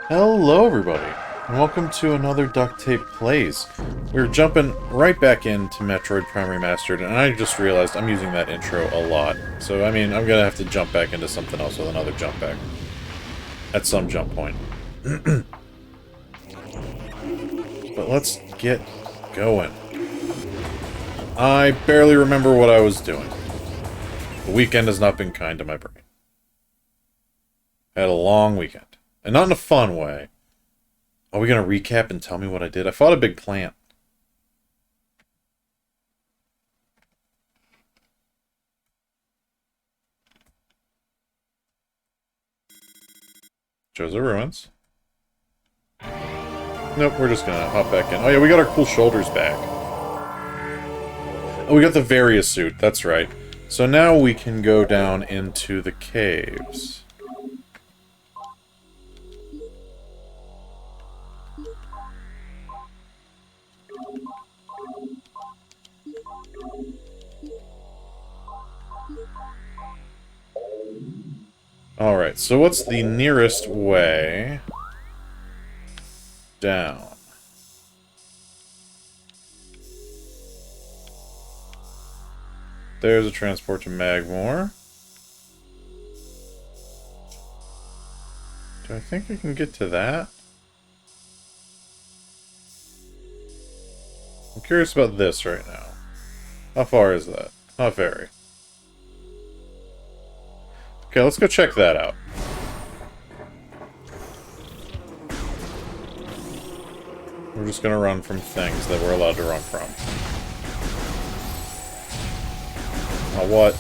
Hello everybody, and welcome to another Duct Tape Plays. We're jumping right back into Metroid Prime Remastered, and I just realized I'm using that intro a lot. So, I mean, I'm gonna have to jump back into something else with another jump back. At some jump point. But let's get going. I barely remember what I was doing. The weekend has not been kind to my brain. I had a long weekend. And not in a fun way. Are we gonna recap and tell me what I did? I fought a big plant. Shows the ruins. Nope, we're just gonna hop back in. Oh yeah, we got our cool shoulders back. Oh, we got the various suit, that's right. So now we can go down into the caves. Alright, so what's the nearest way down? There's a transport to Magmore. Do I think I can get to that? I'm curious about this right now. How far is that? Not very. Okay, let's go check that out. We're just gonna run from things that we're allowed to run from. Oh, what?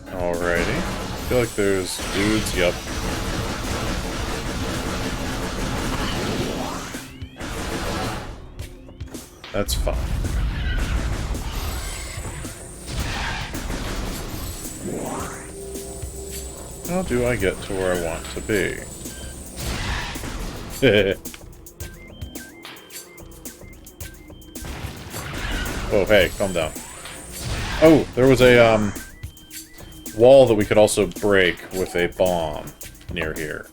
Alrighty. I feel like there's dudes, yup. That's fine. How do I get to where I want to be? Oh, hey, calm down. Oh, there was a, wall that we could also break with a bomb near here.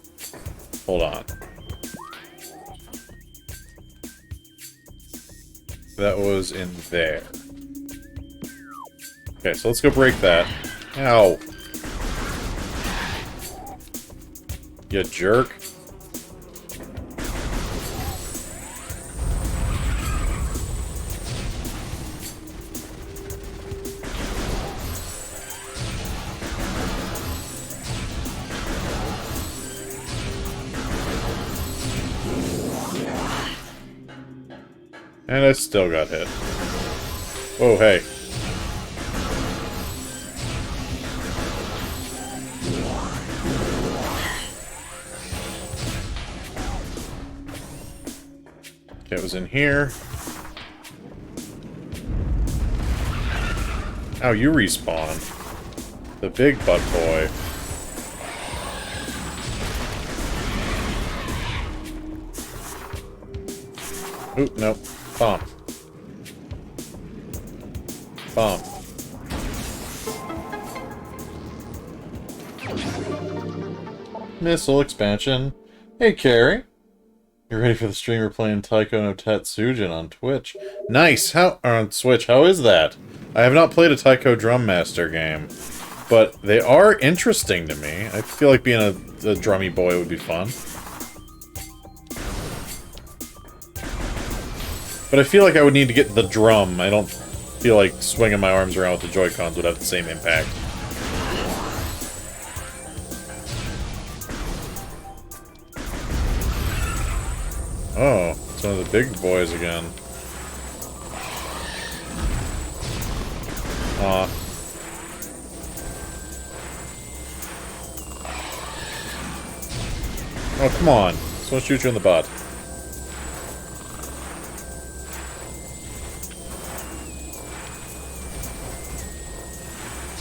Hold on. That was in there. Okay, so let's go break that. Ow. You jerk. And I still got hit. Whoa, hey. Okay, it was in here. Ow, you respawn. The big butt boy. Oop, nope. Bomb. Bomb. Missile expansion. Hey, Carrie. You're ready for the streamer playing Taiko no Tatsujin on Twitch. Nice! On Switch, how is that? I have not played a Taiko Drum Master game, but they are interesting to me. I feel like being a drummy boy would be fun. But I feel like I would need to get the drum. I don't feel like swinging my arms around with the Joy-Cons would have the same impact. Oh, it's one of the big boys again. Aw. Oh, come on. I just want to shoot you in the butt.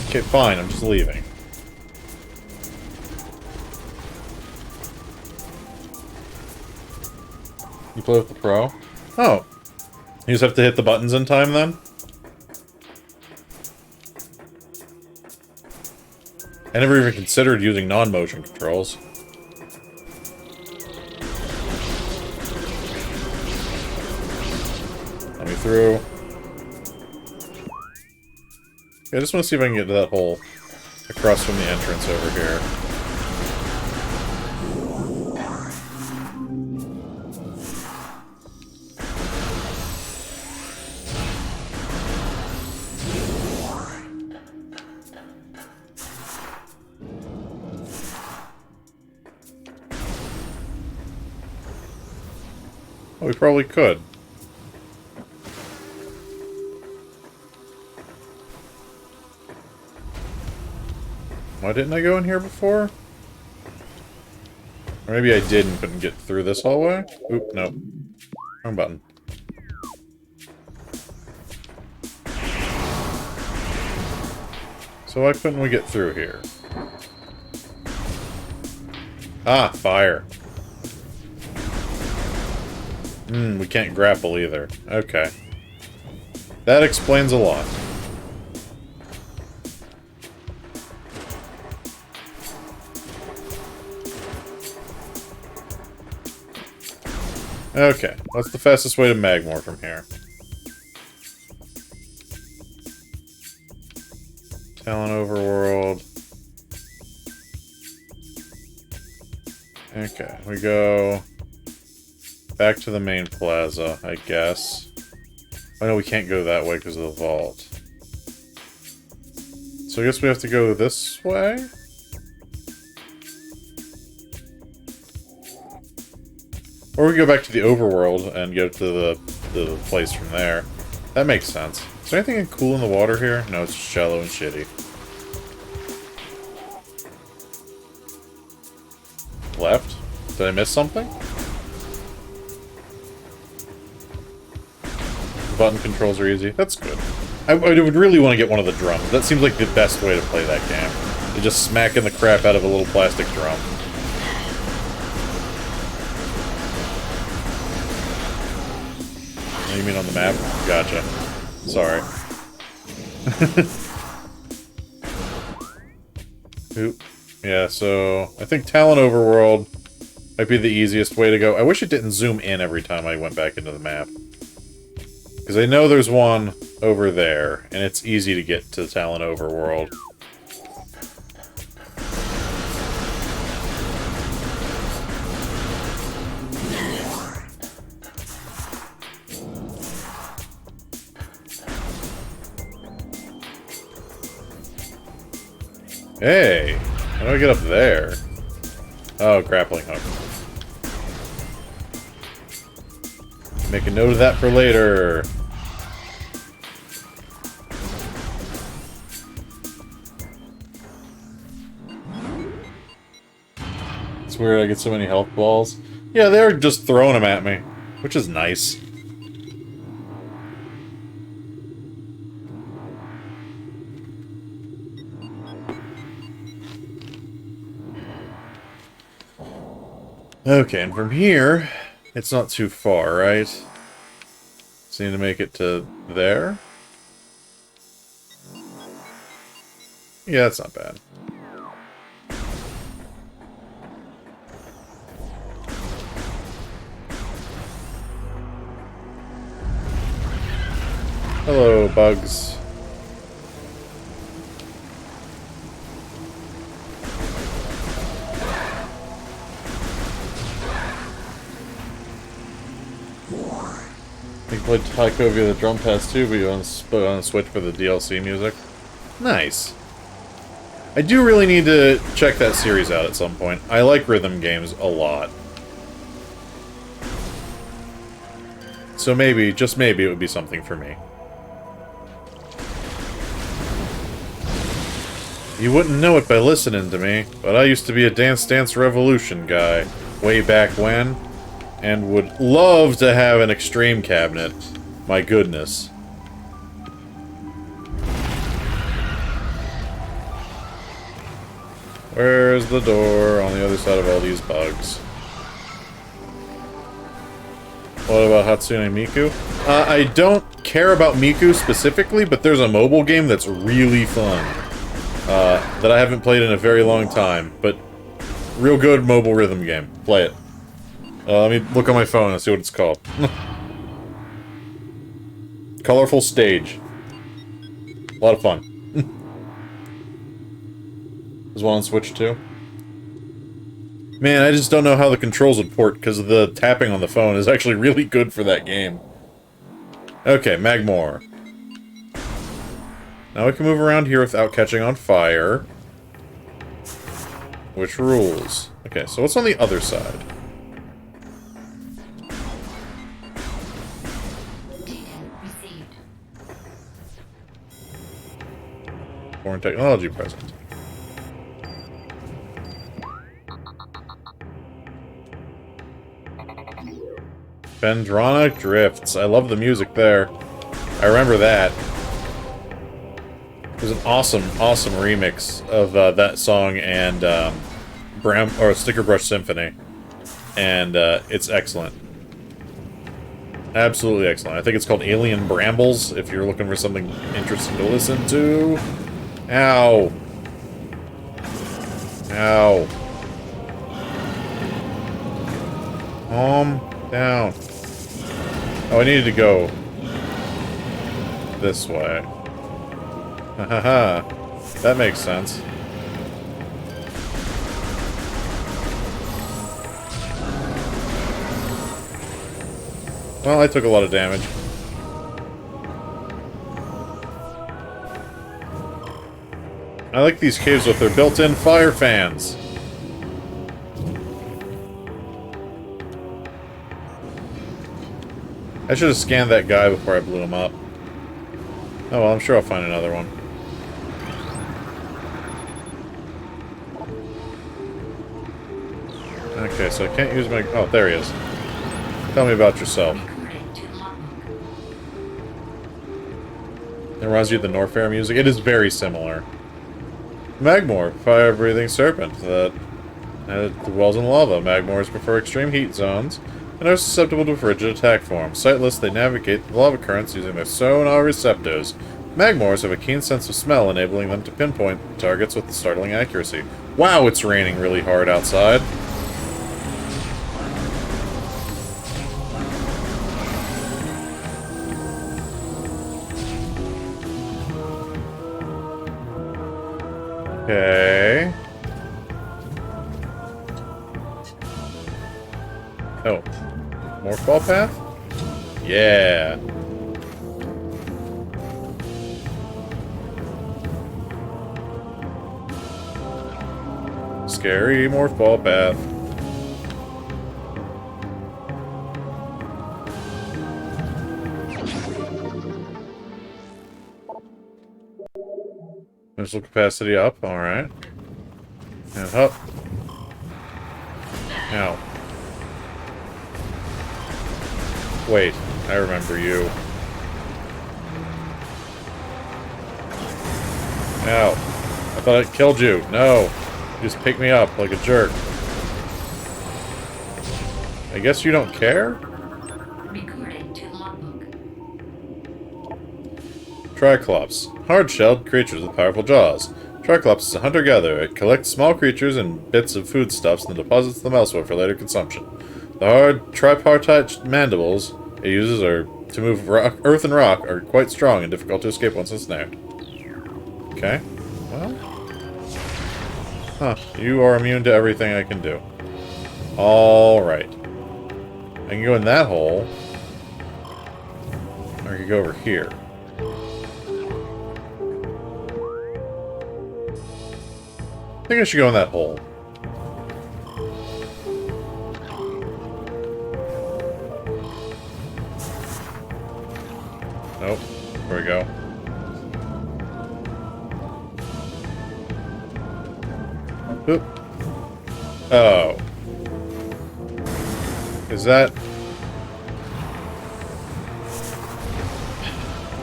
Okay, fine, I'm just leaving. You play with the Pro? Oh. You just have to hit the buttons in time, then? I never even considered using non-motion controls. Let me through. Okay, I just want to see if I can get to that hole across from the entrance over here. Oh, we probably could. Why didn't I go in here before? Or maybe I did and couldn't get through this hallway? Oop, no. Wrong button. So why couldn't we get through here? Ah, fire. We can't grapple either. Okay. That explains a lot. Okay, what's the fastest way to Magmore from here? Talon Overworld. Okay, we go back to the main plaza, I guess. Oh no, we can't go that way because of the vault. So I guess we have to go this way? Or we go back to the overworld and go to the place from there. That makes sense. Is there anything cool in the water here? No, it's shallow and shitty. Left? Did I miss something? The button controls are easy. That's good. I would really want to get one of the drums. That seems like the best way to play that game. To just smacking the crap out of a little plastic drum. Oh, you mean on the map? Gotcha. Sorry. Oop. Yeah, so I think Talon Overworld might be the easiest way to go. I wish it didn't zoom in every time I went back into the map. Because I know there's one over there, and it's easy to get to Talon Overworld. Hey! How do I get up there? Oh, grappling hook. Make a note of that for later. It's weird I get so many health balls. Yeah, they're just throwing them at me, which is nice. Okay, and from here, it's not too far, right? Just need to make it to there? Yeah, that's not bad. Hello, bugs. You can play Taiko via the drum pads too, but you on the Switch for the DLC music. Nice. I do really need to check that series out at some point. I like rhythm games a lot. So maybe, just maybe, it would be something for me. You wouldn't know it by listening to me, but I used to be a Dance Dance Revolution guy way back when, and would love to have an extreme cabinet. My goodness. Where's the door on the other side of all these bugs? What about Hatsune Miku? I don't care about Miku specifically, but there's a mobile game that's really fun. That I haven't played in a very long time, but real good mobile rhythm game. Play it. Let me look on my phone and see what it's called. Colorful Stage. A lot of fun. There's one on Switch too. Man, I just don't know how the controls would port because the tapping on the phone is actually really good for that game. Okay, Magmore. Now we can move around here without catching on fire. Which rules. Okay, so what's on the other side? Foreign technology present. Phendrana Drifts. I love the music there. I remember that. It was an awesome, awesome remix of that song and Sticker Brush Symphony. And it's excellent. Absolutely excellent. I think it's called Alien Brambles, if you're looking for something interesting to listen to. Ow. Ow. Calm down. Oh, I needed to go this way. Haha. That makes sense. Well, I took a lot of damage. I like these caves with their built-in fire fans. I should have scanned that guy before I blew him up. Oh well, I'm sure I'll find another one. Okay, so I can't use my... Oh, there he is. Tell me about yourself. It reminds you of the Norfair music. It is very similar. Magmore, fire-breathing serpent that dwells in lava. Magmores prefer extreme heat zones and are susceptible to frigid attack forms. Sightless, they navigate the lava currents using their sonar receptors. Magmores have a keen sense of smell, enabling them to pinpoint targets with startling accuracy. Wow, it's raining really hard outside. Okay. Oh. More fall path? Yeah. Scary morph ball path. Missile capacity up, alright. And up. Ow. Wait, I remember you. Ow. I thought it killed you. No. You just picked me up like a jerk. I guess you don't care? Recording to logbook. Triclops. Hard-shelled creatures with powerful jaws. Triclops is a hunter-gatherer. It collects small creatures and bits of foodstuffs and deposits them elsewhere for later consumption. The hard, tripartite mandibles it uses to move earth and rock are quite strong and difficult to escape once ensnared. Okay. Well. Huh. You are immune to everything I can do. Alright. I can go in that hole. Or I can go over here. I think I should go in that hole. Nope. There we go. Oop. Oh. Is that...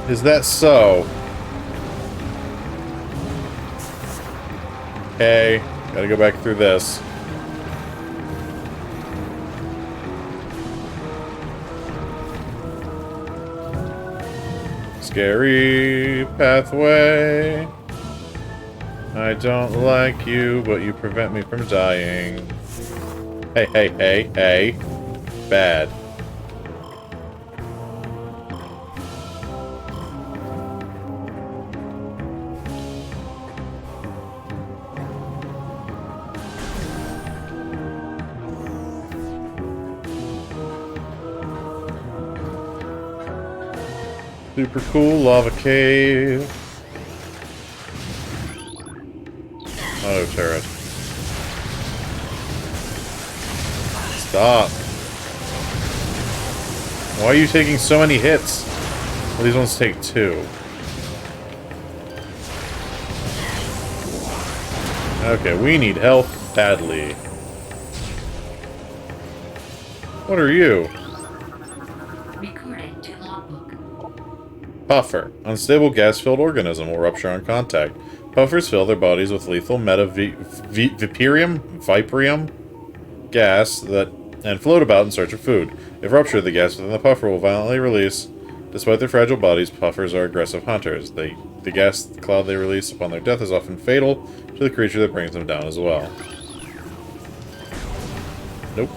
Is that so? Okay. Gotta go back through this. Scary pathway. I don't like you, but you prevent me from dying. Hey, hey, hey, hey. Bad. Super cool lava cave. Oh, turret. Stop. Why are you taking so many hits? Well, these ones take 2. Okay, we need help badly. What are you? Recording to logbook. Puffer. Unstable gas-filled organism will rupture on contact. Puffers fill their bodies with lethal viperium gas and float about in search of food. If ruptured, the gas within the puffer will violently release. Despite their fragile bodies, puffers are aggressive hunters. The gas cloud they release upon their death is often fatal to the creature that brings them down as well. Nope.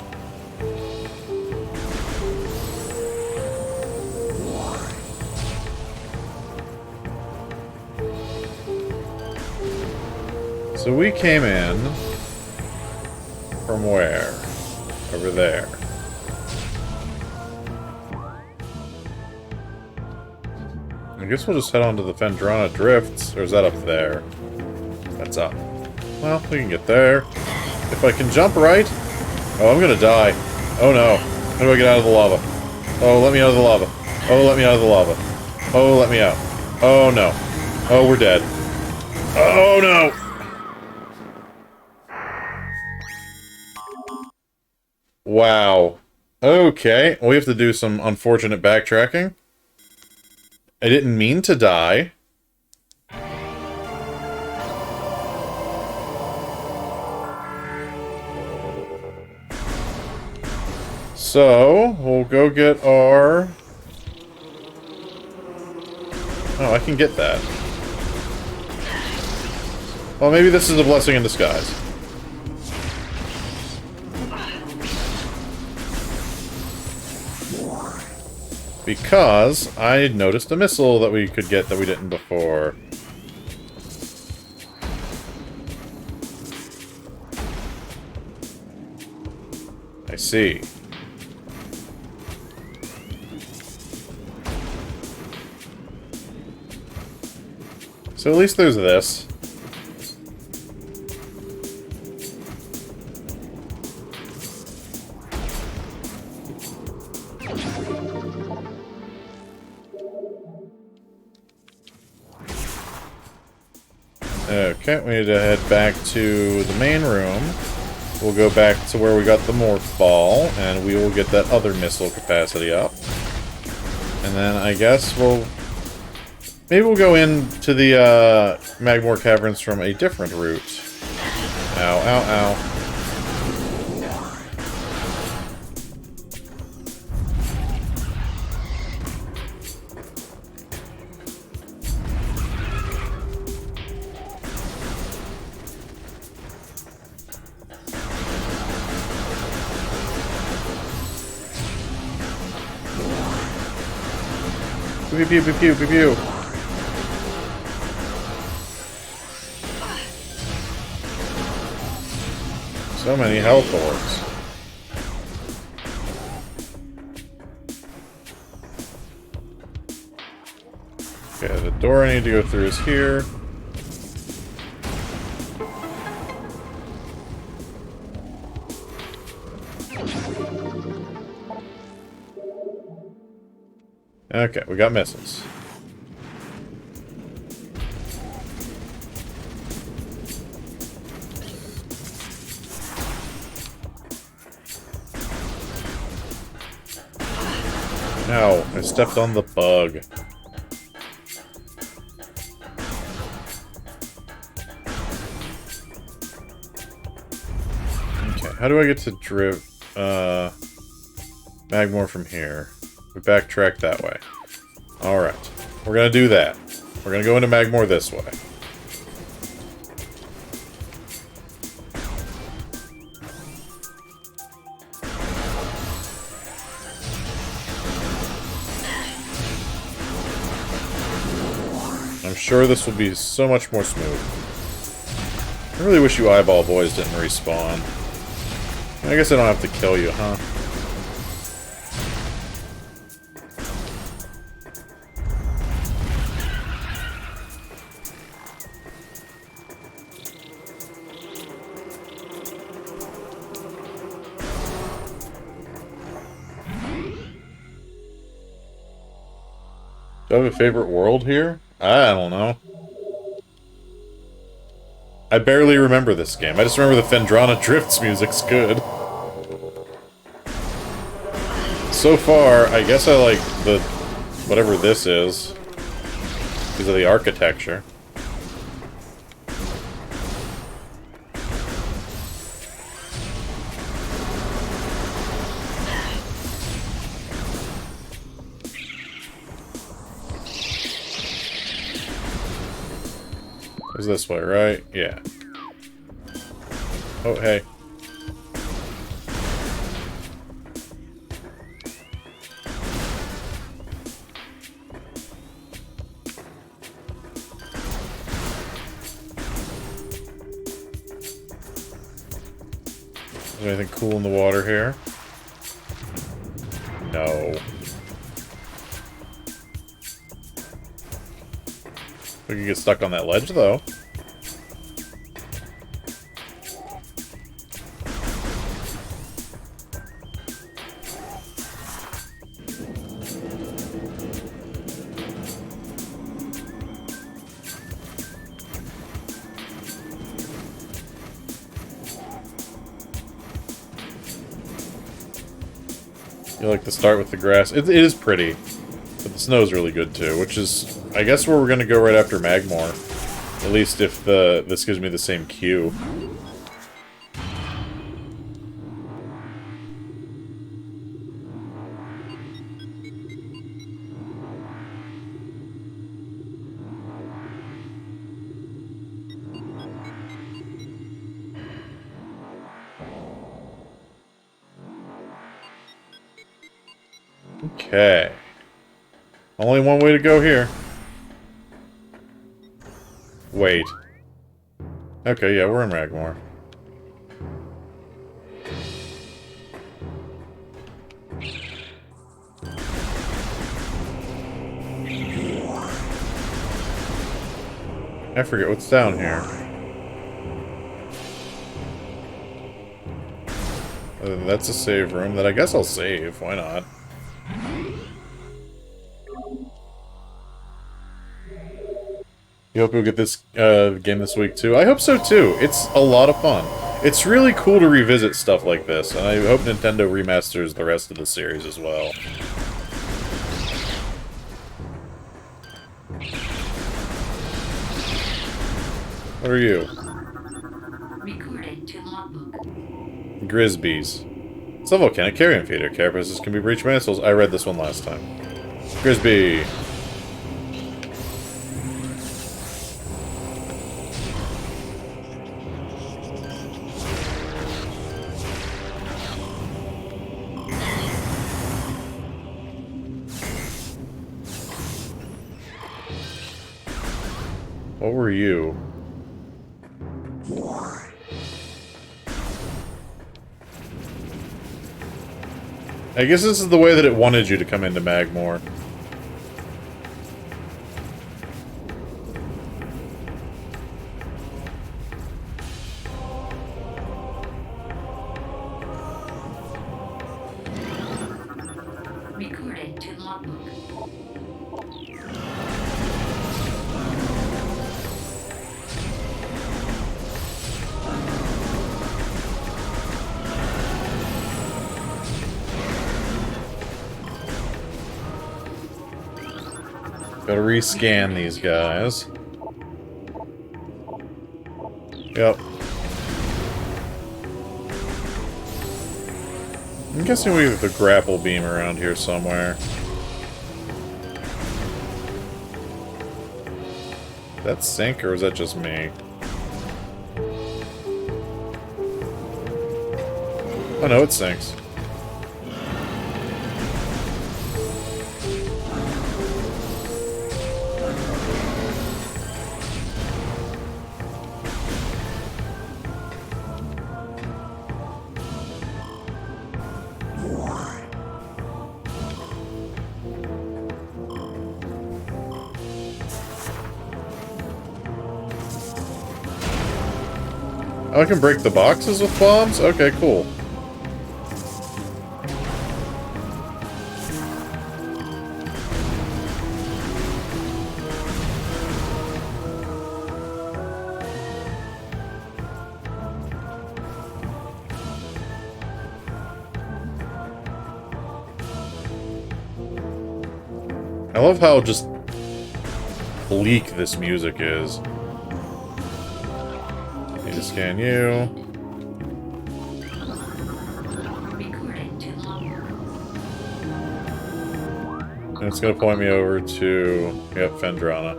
So we came in from where? Over there. I guess we'll just head on to the Phendrana Drifts, or is that up there? That's up. Well, we can get there. If I can jump right... Oh, I'm gonna die. Oh no. How do I get out of the lava? Oh, let me out of the lava. Oh, let me out of the lava. Oh, let me out. Oh no. Oh, we're dead. Oh no! Wow. Okay, we have to do some unfortunate backtracking. I didn't mean to die. So, we'll go get our... Oh, I can get that. Well, maybe this is a blessing in disguise. Because I noticed a missile that we could get that we didn't before. I see. So at least there's this. Okay, we need to head back to the main room. We'll go back to where we got the morph ball, and we will get that other missile capacity up. And then I guess we'll... Maybe we'll go into the Magmore Caverns from a different route. Ow, ow, ow. Pew, pew, pew, pew, pew, pew. So many health orbs. Okay, the door I need to go through is here. Okay, we got missiles. No, I stepped on the bug. Okay, how do I get to Magmore from here? We backtrack that way. Alright. We're gonna do that. We're gonna go into Magmore this way. I'm sure this will be so much more smooth. I really wish you eyeball boys didn't respawn. I guess I don't have to kill you, huh? Do I have a favorite world here? I don't know. I barely remember this game. I just remember the Phendrana Drifts music's good. So far, I guess I like the... whatever this is. Because of the architecture. It's this way, right? Yeah. Oh, hey. Is there anything cool in the water here? No. We can get stuck on that ledge, though. You like to start with the grass. It is pretty, but the snow's really good too, which is, I guess, where we're going to go right after Magmore. At least if this gives me the same queue. Okay. Only one way to go here. Wait. Okay, yeah, we're in Magmore. I forget what's down here. That's a save room that I guess I'll save. Why not? You hope you'll get this game this week, too? I hope so, too. It's a lot of fun. It's really cool to revisit stuff like this, and I hope Nintendo remasters the rest of the series as well. What are you? Recorded to logbook. Grisbees. It's a volcanic carrion feeder. Carapaces can be breached by missiles. I read this one last time. Grisbee. What were you? I guess this is the way that it wanted you to come into Magmore. Recorded to logbook. Gotta rescan these guys. Yep. I'm guessing we have the grapple beam around here somewhere. that sink, or is that just me? Oh no, it sinks. Oh, I can break the boxes with bombs? Okay, cool. I love how just bleak this music is. Need to scan you. Recording to logbook. And it's gonna point me over to, yep, Phendrana.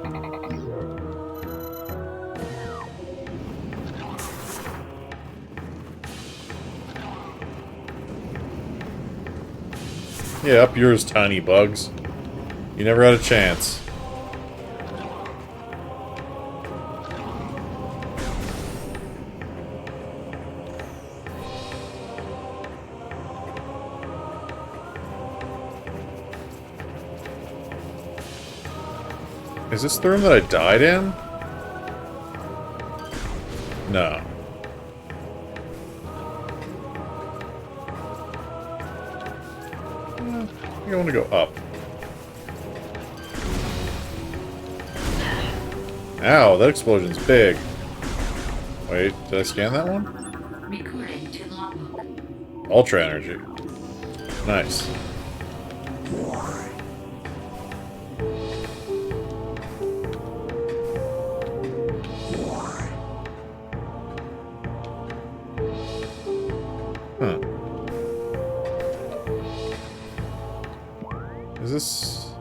Yeah, up yours, tiny bugs. You never had a chance. Is this the room that I died in? No. I think I want to go up. Ow, that explosion's big. Wait, did I scan that one? Recording to logbook. Ultra energy. Nice. Huh. Is this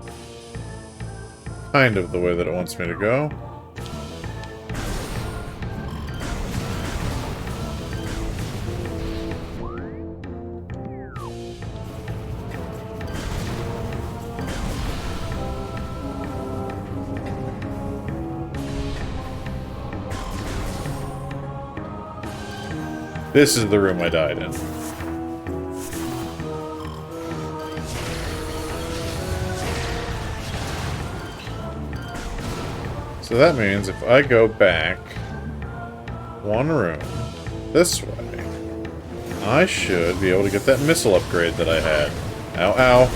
kind of the way that it wants me to go? This is the room I died in. So that means if I go back one room this way, I should be able to get that missile upgrade that I had. Ow, ow.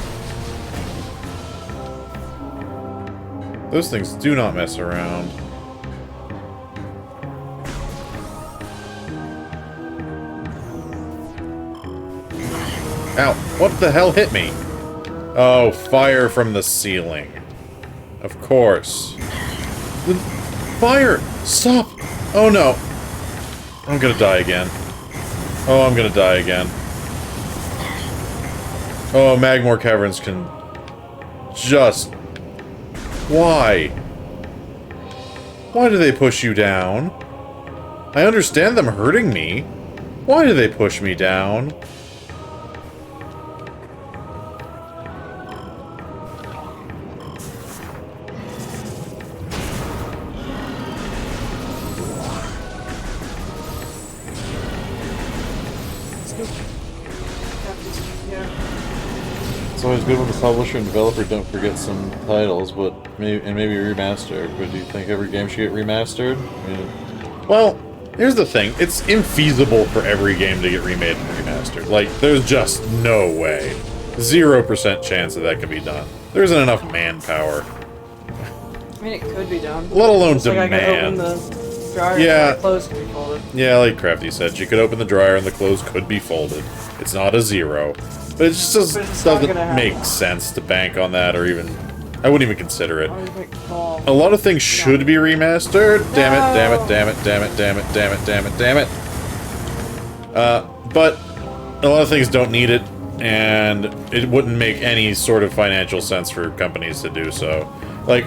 Those things do not mess around. Ow, what the hell hit me? Oh, fire from the ceiling. Of course. The fire! Stop! Oh no. I'm gonna die again. Oh, I'm gonna die again. Oh, Magmore Caverns can just... Why? Why do they push you down? I understand them hurting me. Why do they push me down? It's always good when the publisher and developer don't forget some titles, but maybe remastered. But do you think every game should get remastered? Well, here's the thing: it's infeasible for every game to get remade and remastered. Like, there's just no way, 0% chance that can be done. There isn't enough manpower. I mean, it could be done. Let alone Just like I demand. could open the dryer Yeah. and the clothes could be folded. Yeah, like Crafty said, she could open the dryer and the clothes could be folded. It's not a 0. But it just But it's not gonna doesn't make happen. sense to bank on that, or even... I wouldn't even consider it. Always make the call. A lot of things should be remastered. Damn it, damn it, No. damn it, damn it, damn it, damn it, damn it, damn it. But a lot of things don't need it, and it wouldn't make any sort of financial sense for companies to do so. Like,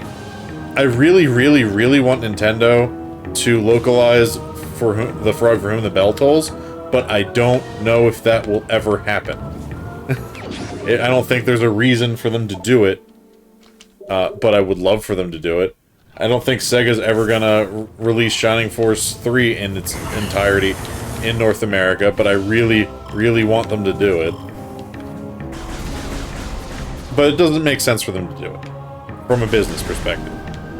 I really, really, really want Nintendo to localize for the frog for whom the bell tolls, but I don't know if that will ever happen. I don't think there's a reason for them to do it, but I would love for them to do it. I don't think Sega's ever gonna release Shining Force 3 in its entirety in North America, but I really, really want them to do it. But it doesn't make sense for them to do it, from a business perspective.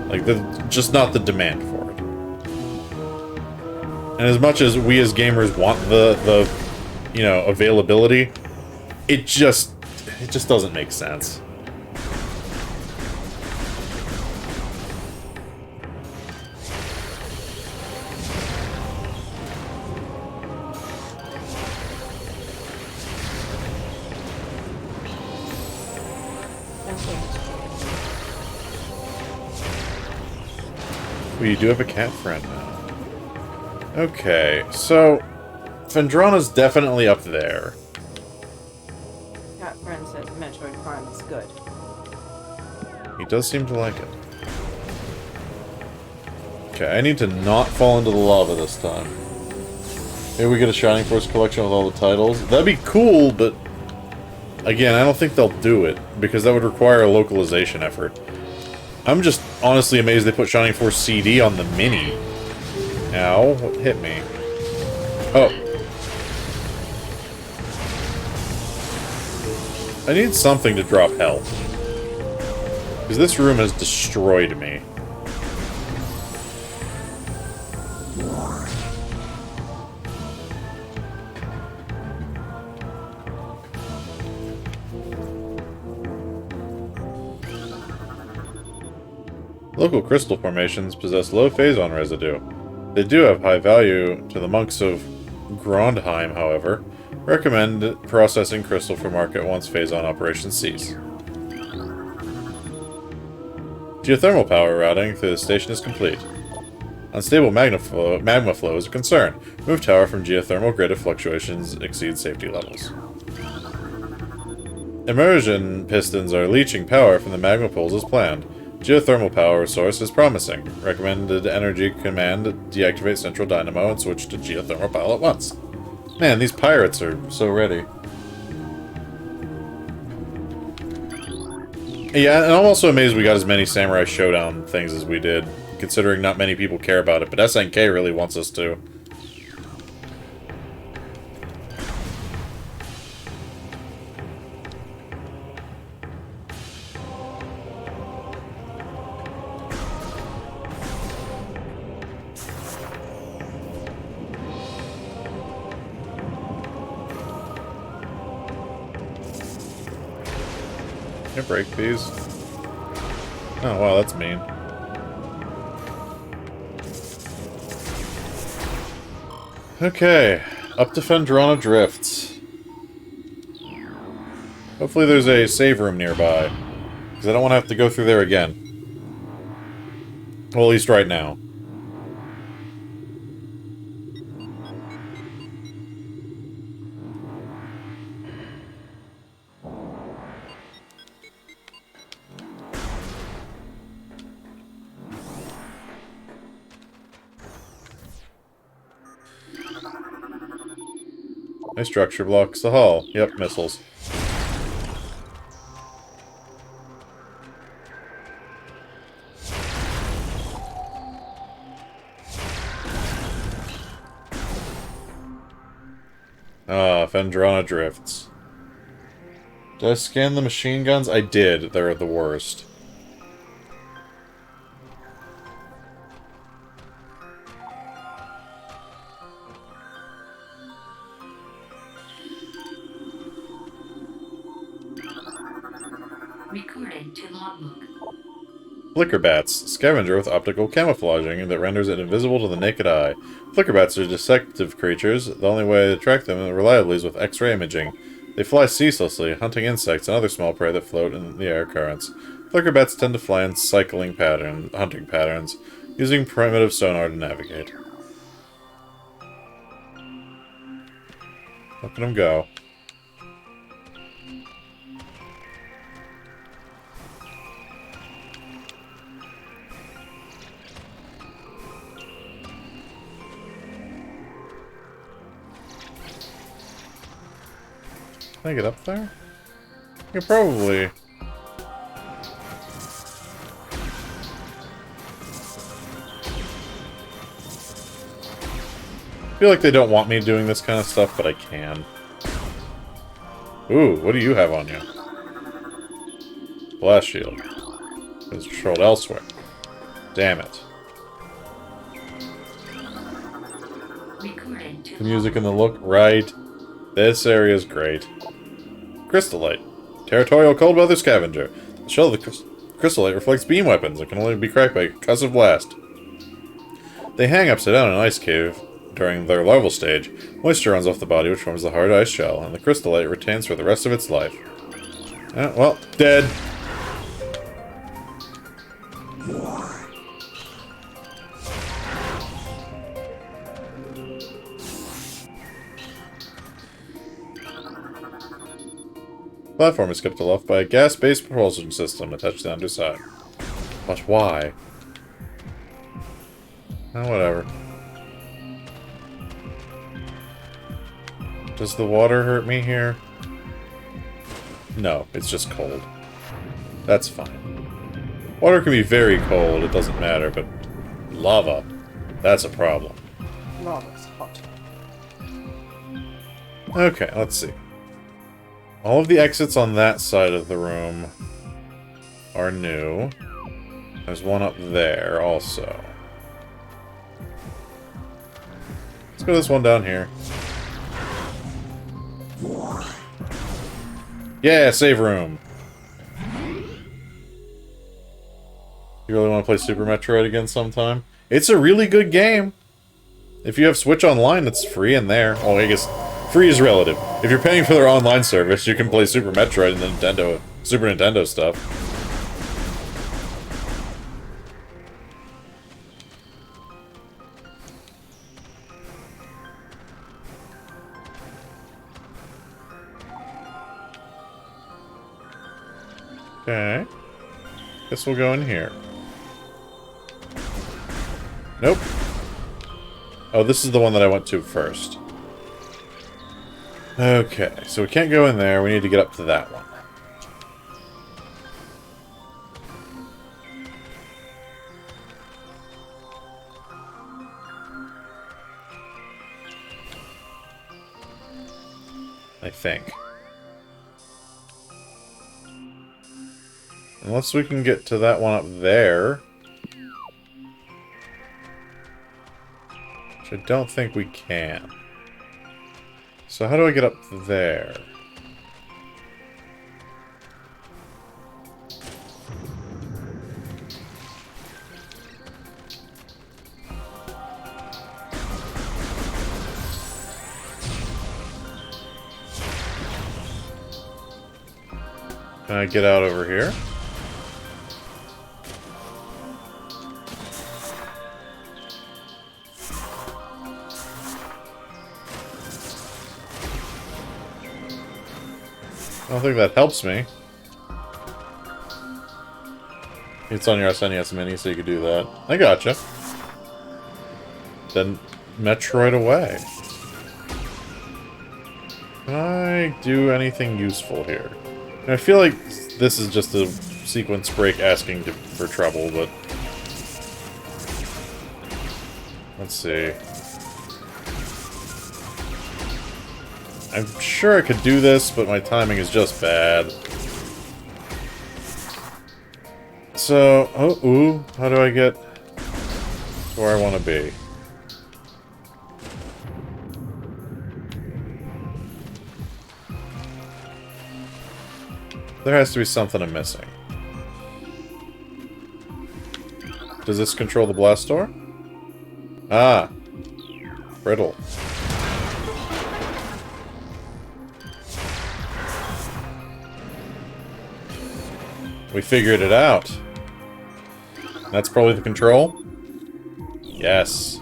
Like, just not the demand for it. And as much as we as gamers want the you know, availability, it just doesn't make sense. We do have a cat friend now. Okay, so Phendrana's definitely up there. Cat friend says Metroid Prime is good. He does seem to like it. Okay, I need to not fall into the lava this time. Maybe we get a Shining Force collection with all the titles. That'd be cool, but again, I don't think they'll do it, because that would require a localization effort. I'm just honestly amazed they put Shining Force CD on the Mini. Ow, what hit me? Oh. I need something to drop health. Because this room has destroyed me. Local crystal formations possess low phazon residue. They do have high value to the monks of Grondheim, however. Recommend processing crystal for market once phazon operations cease. Geothermal power routing through the station is complete. Unstable magma flow is a concern. Move tower from geothermal grid if fluctuations exceed safety levels. Immersion pistons are leaching power from the magma pools as planned. Geothermal power source is promising. Recommended energy command, deactivate central dynamo and switch to geothermal power at once. Man, these pirates are so ready. Yeah, and I'm also amazed we got as many Samurai Showdown things as we did, considering not many people care about it, but SNK really wants us to. Can I break these? Oh, wow, that's mean. Okay, up to Phendrana Drifts. Hopefully there's a save room nearby, because I don't want to have to go through there again. Well, at least right now. My structure blocks the hull. Yep, missiles. Ah, Phendrana Drifts. Did I scan the machine guns? I did. They're the worst. Recording to logbook. Flicker bats, scavenger with optical camouflaging that renders it invisible to the naked eye. Flicker bats are deceptive creatures. The only way to track them reliably is with X-ray imaging. They fly ceaselessly, hunting insects and other small prey that float in the air currents. Flicker bats tend to fly in hunting patterns, using primitive sonar to navigate. Look at them go. Can I get up there? You probably... I feel like they don't want me doing this kind of stuff, but I can. Ooh, what do you have on you? Blast shield. It's controlled elsewhere. Damn it. Recording to The music and the look, right. This area is great. Crystallite. Territorial cold weather scavenger. The shell of the crystallite reflects beam weapons and can only be cracked by a concussive blast. They hang upside down in an ice cave during their larval stage. Moisture runs off the body, which forms the hard ice shell, and the crystallite retains for the rest of its life. Well, dead. Platform is kept aloft by a gas-based propulsion system attached to the underside. But why? Oh, whatever. Does the water hurt me here? No, it's just cold. That's fine. Water can be very cold, it doesn't matter, but lava, that's a problem. Lava's hot. Okay, let's see. All of the exits on that side of the room are new. There's one up there also. Let's go to this one down here. Yeah, save room. You really want to play Super Metroid again sometime? It's a really good game. If you have Switch Online, it's free in there. Oh, I guess free is relative. If you're paying for their online service, you can play Super Metroid and the Super Nintendo stuff. Okay. Guess we'll go in here. Nope. Oh, this is the one that I went to first. Okay, so we can't go in there. We need to get up to that one. I think. Unless we can get to that one up there. Which I don't think we can. So how do I get up there? Can I get out over here? I don't think that helps me. It's on your SNES Mini, so you could do that. I gotcha. Then Metroid away. Can I do anything useful here? I feel like this is just a sequence break asking for trouble, but... Let's see. I'm sure I could do this, but my timing is just bad. So, how do I get to where I want to be? There has to be something I'm missing. Does this control the blast door? Ah. Brittle. We figured it out. That's probably the control? Yes.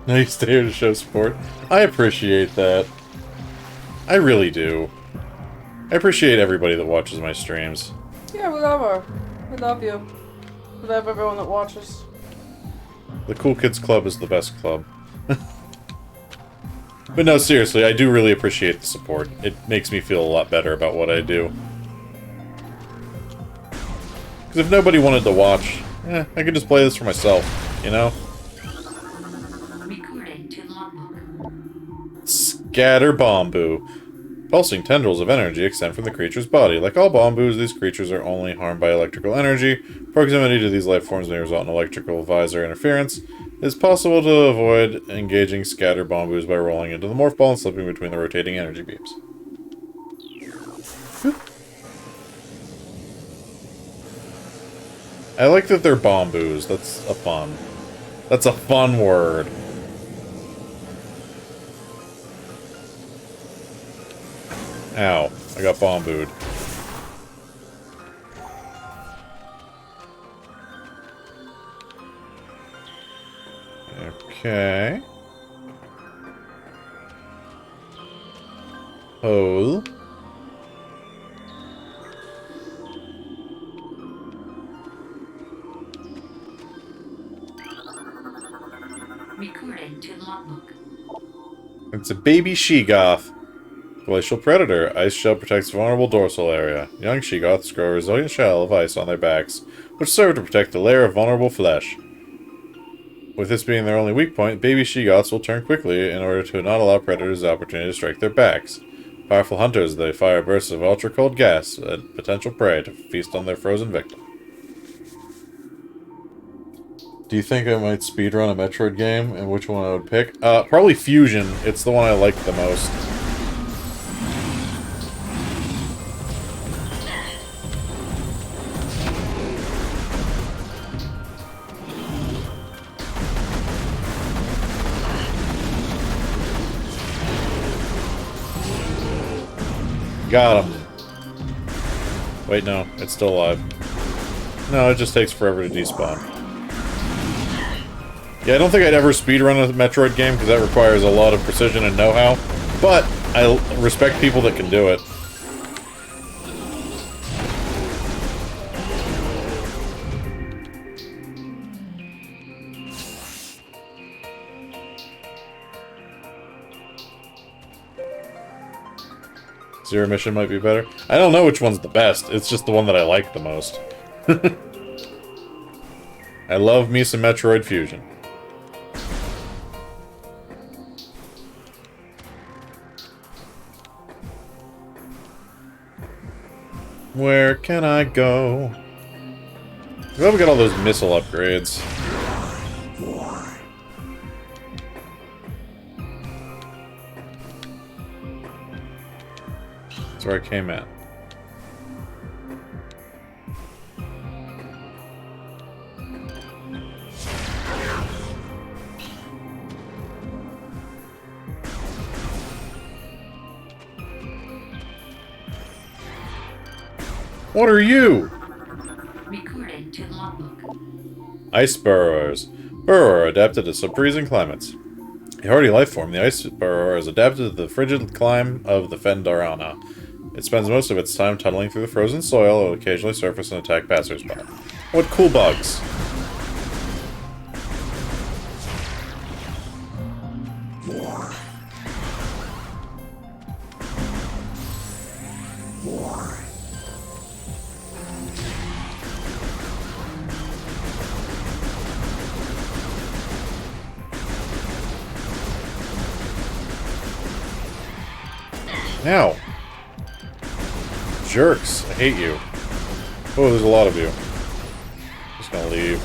Now you stay here to show support. I appreciate that. I really do. I appreciate everybody that watches my streams. Yeah, we love her. We love you. We love everyone that watches. The Cool Kids Club is the best club. But no, seriously, I do really appreciate the support. It makes me feel a lot better about what I do. Because if nobody wanted to watch, I could just play this for myself, you know? Recording to logbook. Scatter Bombu. Pulsing tendrils of energy extend from the creature's body. Like all Bombus, these creatures are only harmed by electrical energy. Proximity to these life forms may result in electrical visor interference. It is possible to avoid engaging Scatter Bombus by rolling into the morph ball and slipping between the rotating energy beams. I like that they're Bombus. That's a fun. That's a fun word. Ow. I got bombued. Okay. Hole. Recording to logbook. It's a baby she-goth. Glacial Predator. Ice shell protects vulnerable dorsal area. Young she-goths grow a resilient shell of ice on their backs, which serve to protect a layer of vulnerable flesh. With this being their only weak point, baby she-goths will turn quickly in order to not allow predators the opportunity to strike their backs. Powerful hunters, they fire bursts of ultra-cold gas at potential prey to feast on their frozen victim. Do you think I might speedrun a Metroid game, and which one I would pick? Probably Fusion. It's the one I like the most. Got him. Wait, no. It's still alive. No, it just takes forever to despawn. Yeah, I don't think I'd ever speedrun a Metroid game, because that requires a lot of precision and know-how. But I respect people that can do it. Zero Mission might be better. I don't know which one's the best. It's just the one that I like the most. I love me some Metroid Fusion. Where can I go? Glad we got all those missile upgrades. That's where I came in. What are you? Recording to logbook. Ice burrowers. Burrower adapted to sub-freezing climates. A hardy life form, the ice burrower is adapted to the frigid climate of the Phendrana. It spends most of its time tunneling through the frozen soil and will occasionally surface and attack passersby. What cool bugs! Ow! Jerks, I hate you. Oh, there's a lot of you. Just gonna leave.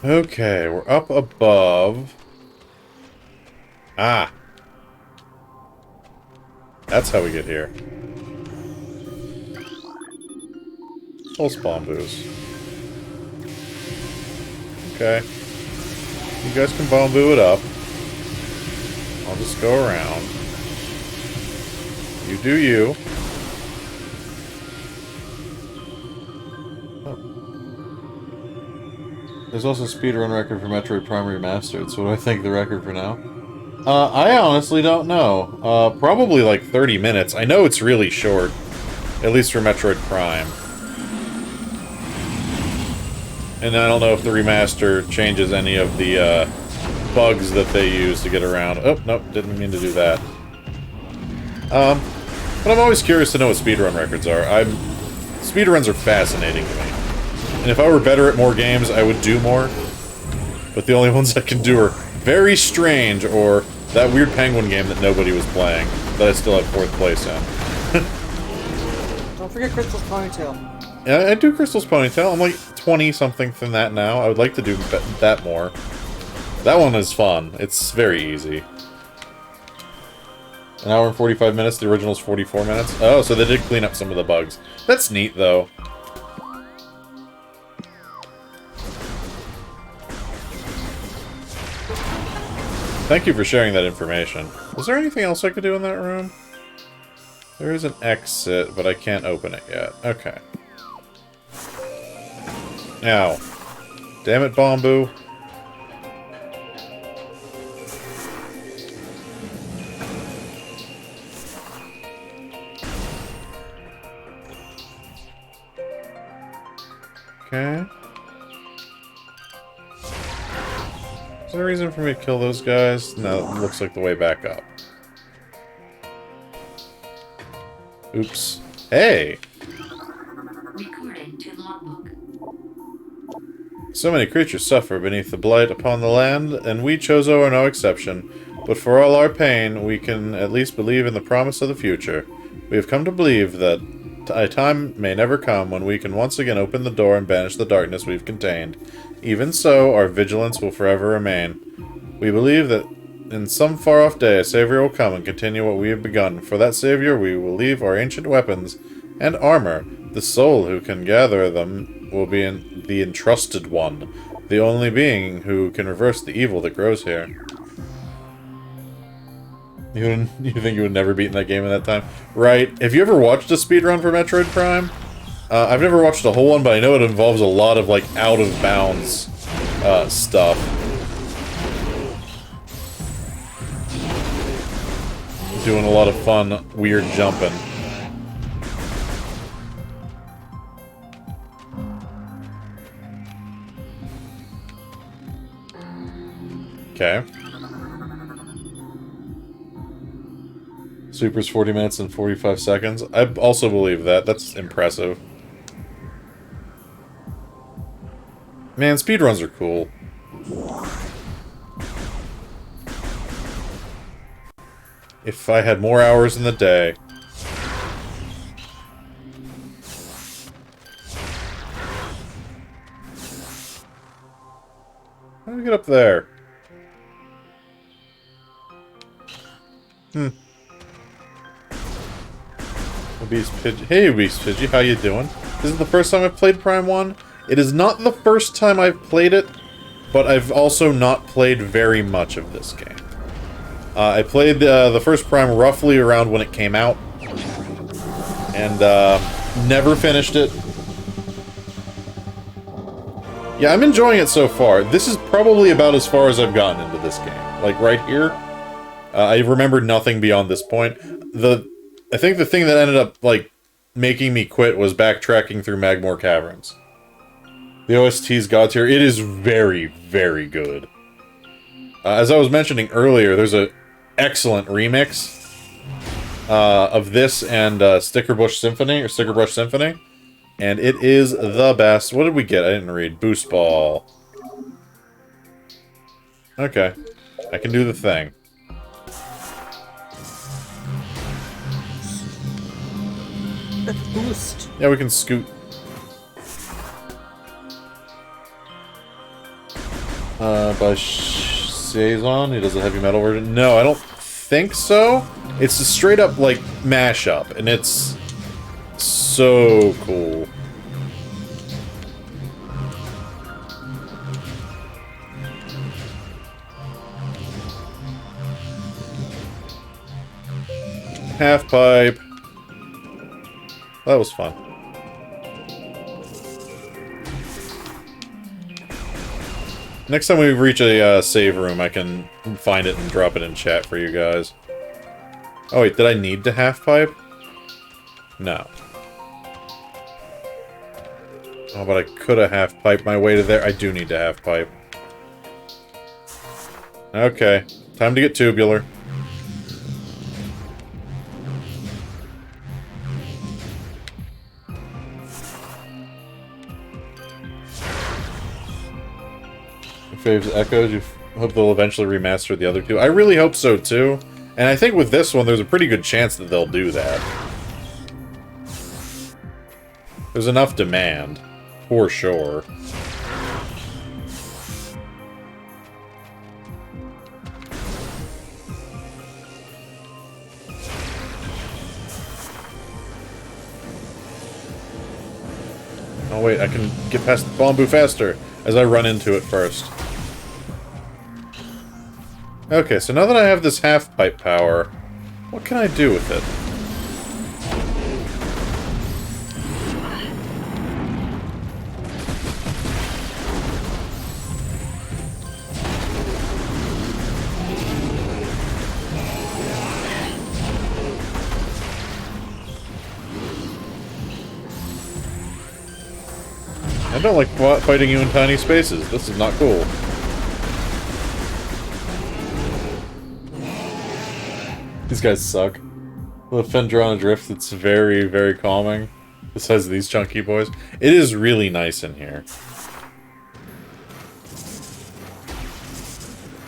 Okay, we're up above. Ah! That's how we get here. Pulse Bombus. Okay. You guys can Bombu it up. I'll just go around. You do you. Oh. There's also a speedrun record for Metroid Prime Remastered, so what do I think the record for now? I honestly don't know. Probably like 30 minutes. I know it's really short. At least for Metroid Prime. And I don't know if the remaster changes any of the bugs that they use to get around. Oh, nope, didn't mean to do that. But I'm always curious to know what speedrun records are. Speedruns are fascinating to me. And if I were better at more games, I would do more. But the only ones I can do are very strange, or that weird penguin game that nobody was playing, that I still have 4th place in. Don't forget Crystal's Ponytail. Yeah, I do Crystal's Ponytail. I'm like 20-something from that now. I would like to do that more. That one is fun. It's very easy. An hour and 45 minutes. The original's 44 minutes. Oh, so they did clean up some of the bugs. That's neat, though. Thank you for sharing that information. Was there anything else I could do in that room? There is an exit, but I can't open it yet. Okay. Now. Damn it, Bombu. Okay. Is there a reason for me to kill those guys? No, it looks like the way back up. Oops. Hey! Recording to logbook. So many creatures suffer beneath the blight upon the land, and we Chozo are no exception. But for all our pain, we can at least believe in the promise of the future. We have come to believe that a time may never come when we can once again open the door and banish the darkness we've contained. Even so, our vigilance will forever remain. We believe that in some far-off day a savior will come and continue what we have begun. For that savior we will leave our ancient weapons and armor. The soul who can gather them will be the entrusted one, the only being who can reverse the evil that grows here. You think you would never beat in that game in that time? Right. Have you ever watched a speedrun for Metroid Prime? I've never watched a whole one, but I know it involves a lot of, like, out-of-bounds stuff. Doing a lot of fun, weird jumping. Okay. Super's 40 minutes and 45 seconds. I also believe that. That's impressive. Man, speedruns are cool. If I had more hours in the day. How do we get up there? Beast Pidgey. Hey, Beast Pidgey, how you doing? This is the first time I've played Prime 1. It is not the first time I've played it, but I've also not played very much of this game. I played the first Prime roughly around when it came out, and never finished it. Yeah, I'm enjoying it so far. This is probably about as far as I've gotten into this game. Like, right here, I remember nothing beyond this point. I think the thing that ended up, like, making me quit was backtracking through Magmoor Caverns. The OST's god tier. It is very, very good. As I was mentioning earlier, there's an excellent remix of this and Stickerbrush Symphony, and it is the best. What did we get? I didn't read. Boost Ball. Okay. I can do the thing. Boost. Yeah, we can scoot. By Saison, he does a heavy metal version. No, I don't think so. It's a straight up, like, mashup, and it's so cool. Half pipe. That was fun. Next time we reach a save room, I can find it and drop it in chat for you guys. Oh wait, did I need to half pipe? No. Oh, but I could have half-piped my way to there. I do need to half-pipe. Okay. Time to get tubular. Faves Echoes, you hope they'll eventually remaster the other two. I really hope so, too. And I think with this one, there's a pretty good chance that they'll do that. There's enough demand. For sure. Oh wait, I can get past the bamboo faster as I run into it first. Okay, so now that I have this half-pipe power, what can I do with it? I don't like fighting you in tiny spaces. This is not cool. These guys suck. The Phendrana drift, it's very, very calming. This has these chunky boys. It is really nice in here.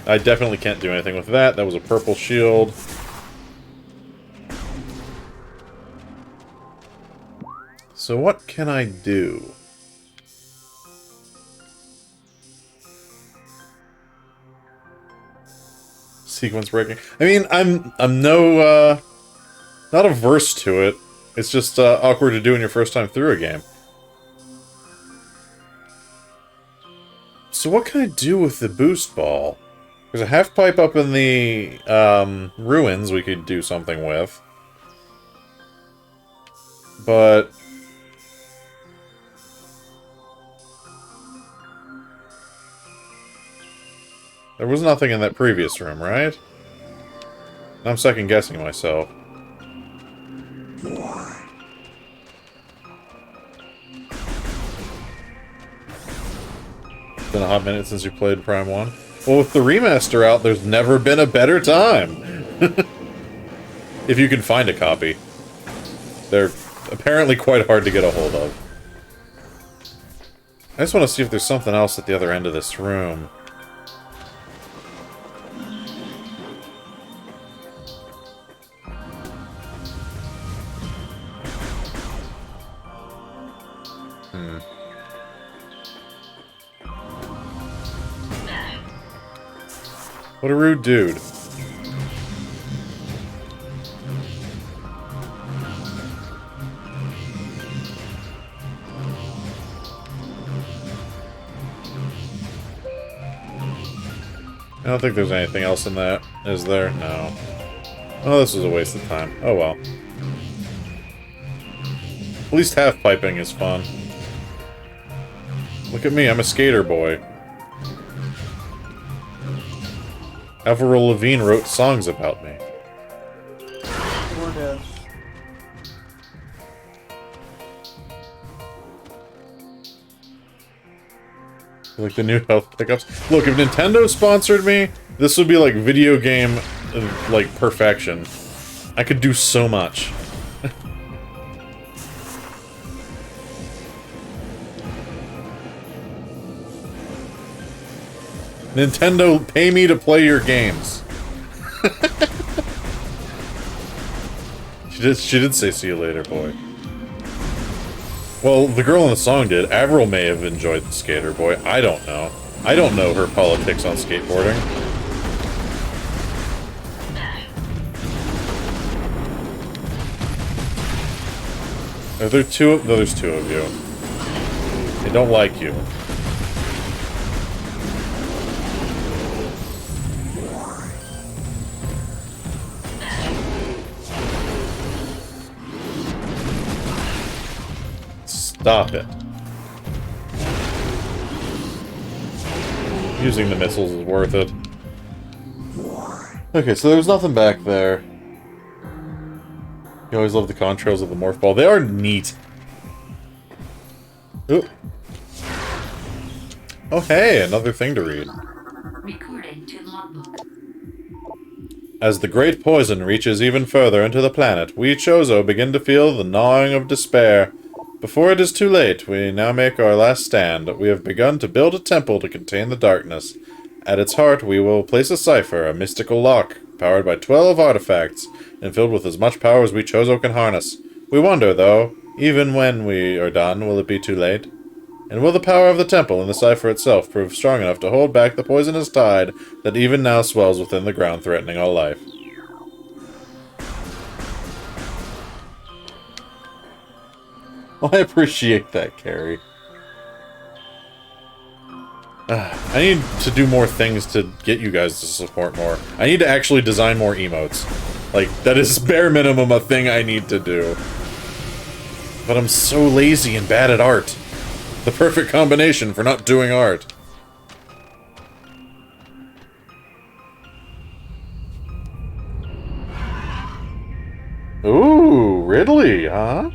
I definitely can't do anything with that. That was a purple shield. So what can I do? Sequence breaking. I mean, I'm no, not averse to it. It's just awkward to do in your first time through a game. So what can I do with the boost ball? There's a half pipe up in the ruins we could do something with. But there was nothing in that previous room, right? I'm second guessing myself. It's been a hot minute since you played Prime 1. Well, with the remaster out, there's never been a better time! If you can find a copy. They're apparently quite hard to get a hold of. I just want to see if there's something else at the other end of this room. What a rude dude. I don't think there's anything else in that, is there? No. Oh, this was a waste of time. Oh well. At least half-piping is fun. Look at me, I'm a skater boy. Avril Lavigne wrote songs about me. We're dead. Like the new health pickups. Look, if Nintendo sponsored me, this would be like video game, like, perfection. I could do so much. Nintendo, pay me to play your games. She did say see you later, boy. Well, the girl in the song did. Avril may have enjoyed the skater boy. I don't know. I don't know her politics on skateboarding. Are there two of... No, there's two of you. They don't like you. Stop it. Using the missiles is worth it. Okay, so there's nothing back there. You always love the contrails of the morph ball. They are neat. Ooh. Oh, hey, another thing to read. Recording to logbook. As the great poison reaches even further into the planet, we Chozo begin to feel the gnawing of despair. Before it is too late, we now make our last stand. We have begun to build a temple to contain the darkness. At its heart, we will place a cipher, a mystical lock, powered by 12 artifacts, and filled with as much power as we Chozo can harness. We wonder, though, even when we are done, will it be too late? And will the power of the temple and the cipher itself prove strong enough to hold back the poisonous tide that even now swells within the ground, threatening all life? Well, I appreciate that, Carrie. I need to do more things to get you guys to support more. I need to actually design more emotes. Like, that is bare minimum a thing I need to do. But I'm so lazy and bad at art. The perfect combination for not doing art. Ooh, Ridley, huh?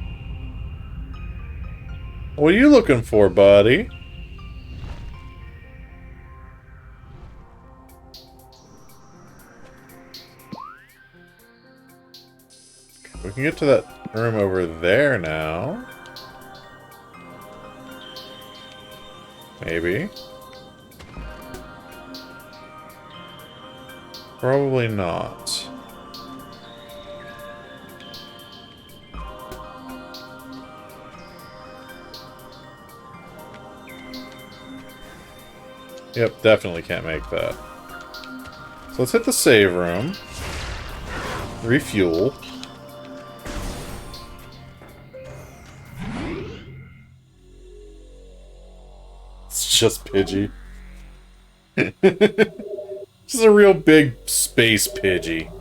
What are you looking for, buddy? We can get to that room over there now. Maybe. Probably not. Yep, definitely can't make that. So let's hit the save room. Refuel. It's just Pidgey. This is a real big space Pidgey.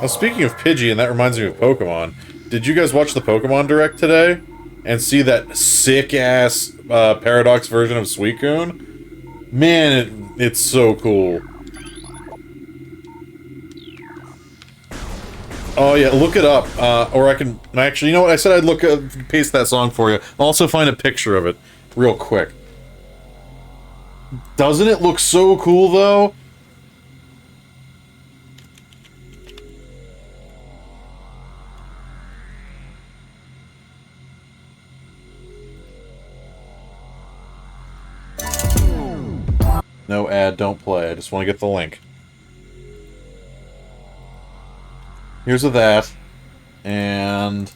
Now, speaking of Pidgey, and that reminds me of Pokemon, did you guys watch the Pokemon Direct today? And see that sick-ass Paradox version of Suicune? Man, it's so cool. Oh yeah, look it up. Or I can... Actually, you know what? I said I'd paste that song for you. I'll also find a picture of it real quick. Doesn't it look so cool, though? No ad, don't play. I just want to get the link. Here's a that. And...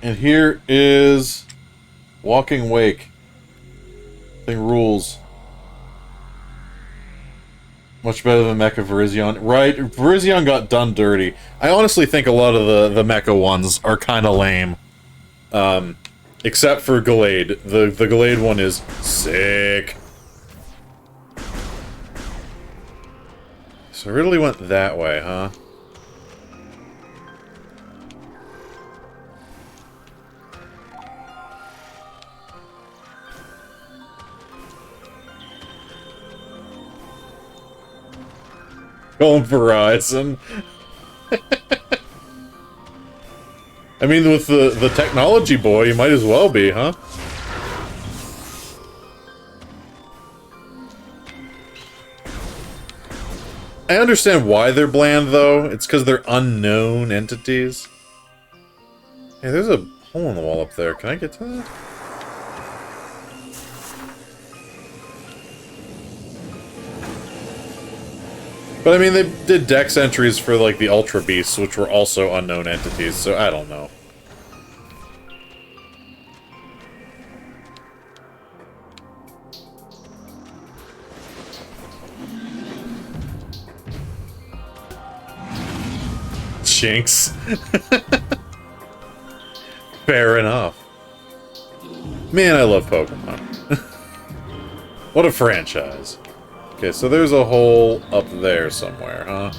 and here is Walking Wake. Thing rules. Much better than Mecha Virizion. Right, Virizion got done dirty. I honestly think a lot of the Mecha ones are kind of lame. Except for Gallade. The Gallade one is sick. So Ridley went that way, huh? Call him Verizon. I mean, with the technology boy, you might as well be, huh? I understand why they're bland, though. It's because they're unknown entities. Hey, there's a hole in the wall up there. Can I get to that? But I mean, they did dex entries for, like, the Ultra Beasts, which were also unknown entities, so I don't know. Jinx. Fair enough. Man, I love Pokemon. What a franchise. Okay, so there's a hole up there somewhere, huh?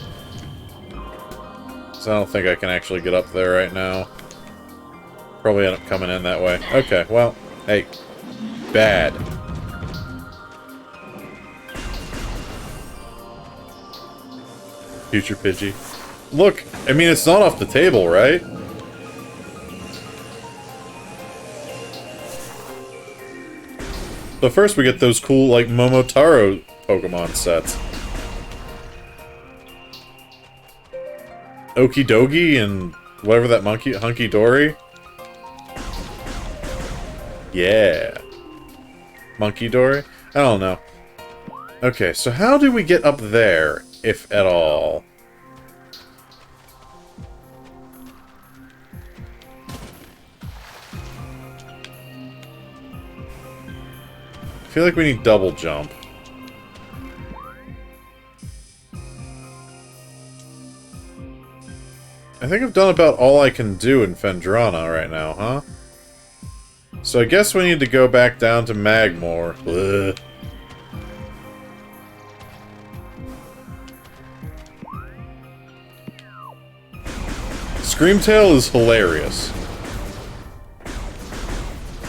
So I don't think I can actually get up there right now. Probably end up coming in that way. Okay, well, hey. Bad. Future Pidgey. Look, I mean, it's not off the table, right? But first we get those cool, like, Momotaro Pokemon sets. Okidogi and whatever that monkey, Hunky Dory. Yeah. Monkey Dory? I don't know. Okay, so how do we get up there, if at all? I feel like we need double jump. I think I've done about all I can do in Phendrana right now, huh? So I guess we need to go back down to Magmore. Ugh. Screamtail is hilarious.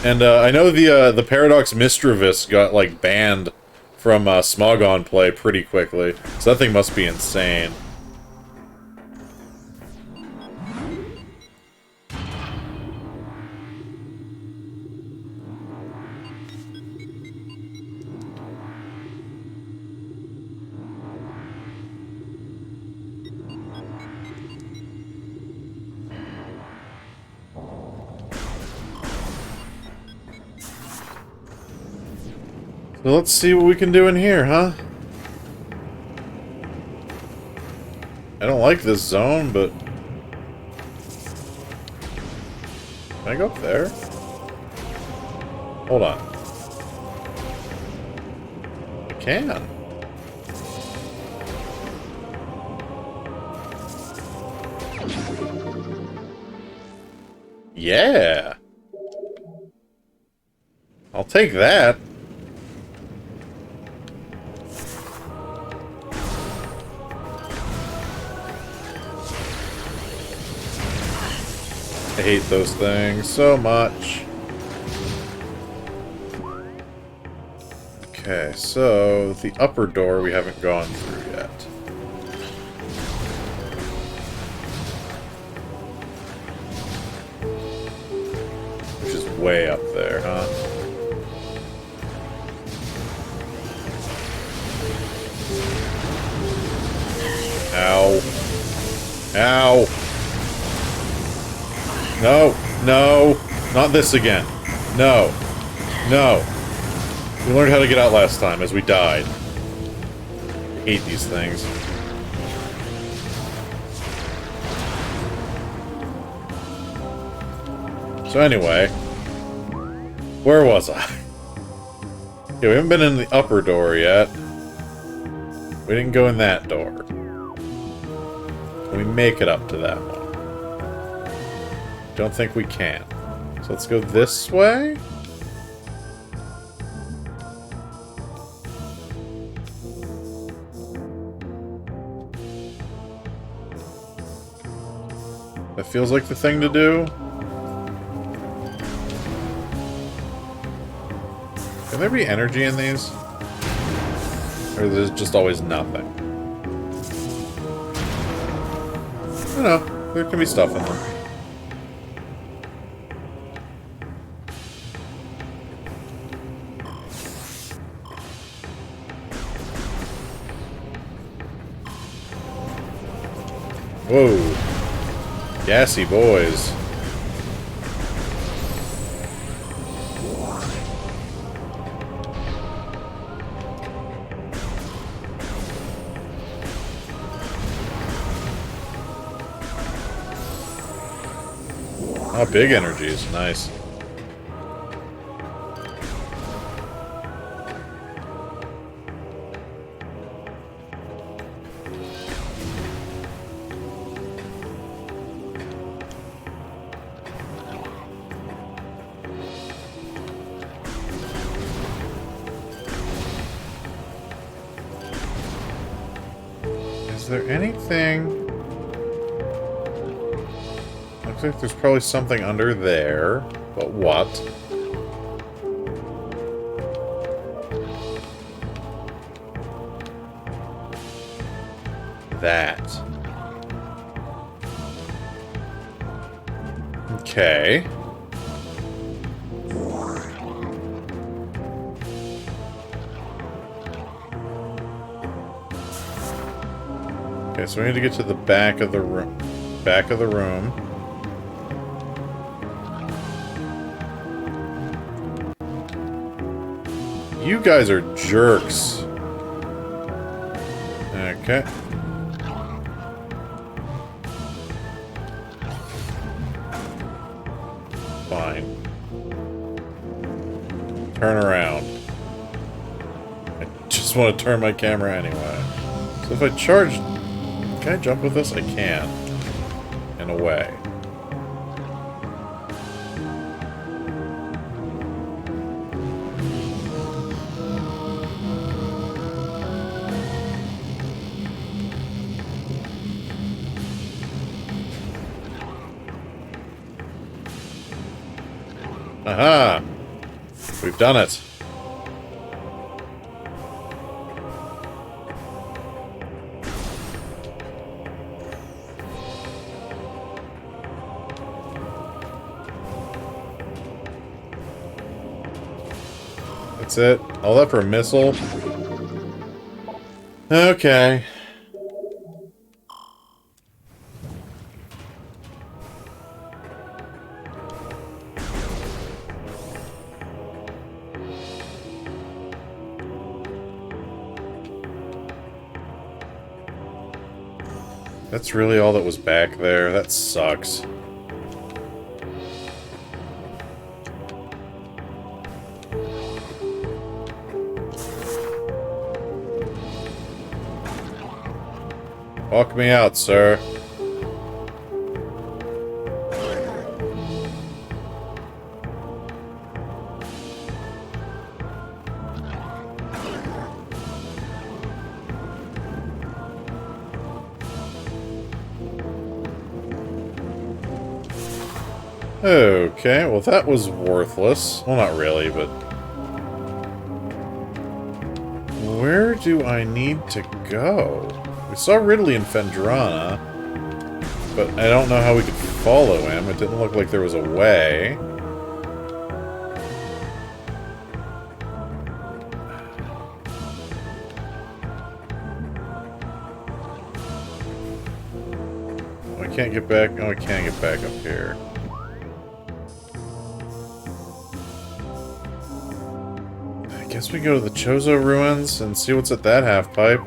And I know the Paradox Mistrovis got, like, banned from Smogon play pretty quickly. So that thing must be insane. So let's see what we can do in here, huh? I don't like this zone, but... Can I go up there? Hold on. I can. Yeah! I'll take that. I hate those things so much. Okay, so the upper door we haven't gone through yet. Which is way up there, huh? Ow. Ow. No, no, not this again. No, no. We learned how to get out last time as we died. I hate these things. So anyway, where was I? Okay, we haven't been in the upper door yet. We didn't go in that door. Can we make it up to that one? Don't think we can. So let's go this way? That feels like the thing to do. Can there be energy in these? Or there's just always nothing? I don't know. There can be stuff in them. Whoa. Gassy boys. Oh, big energies. Nice. Is there anything... Looks like there's probably something under there. But what? That. Okay. Okay, so we need to get to the back of the room. Back of the room. You guys are jerks. Okay. Fine. Turn around. I just want to turn my camera anyway. So if I charge... Can I jump with this? I can. In a way. Aha! We've done it. That's it? All that for a missile? Okay. That's really all that was back there. That sucks. Walk me out, sir. Okay, well that was worthless. Well, not really, but... Where do I need to go? We saw Ridley and Phendrana, but I don't know how we could follow him. It didn't look like there was a way. Oh, I can't get back. Oh, I can get back up here. I guess we go to the Chozo ruins and see what's at that half pipe.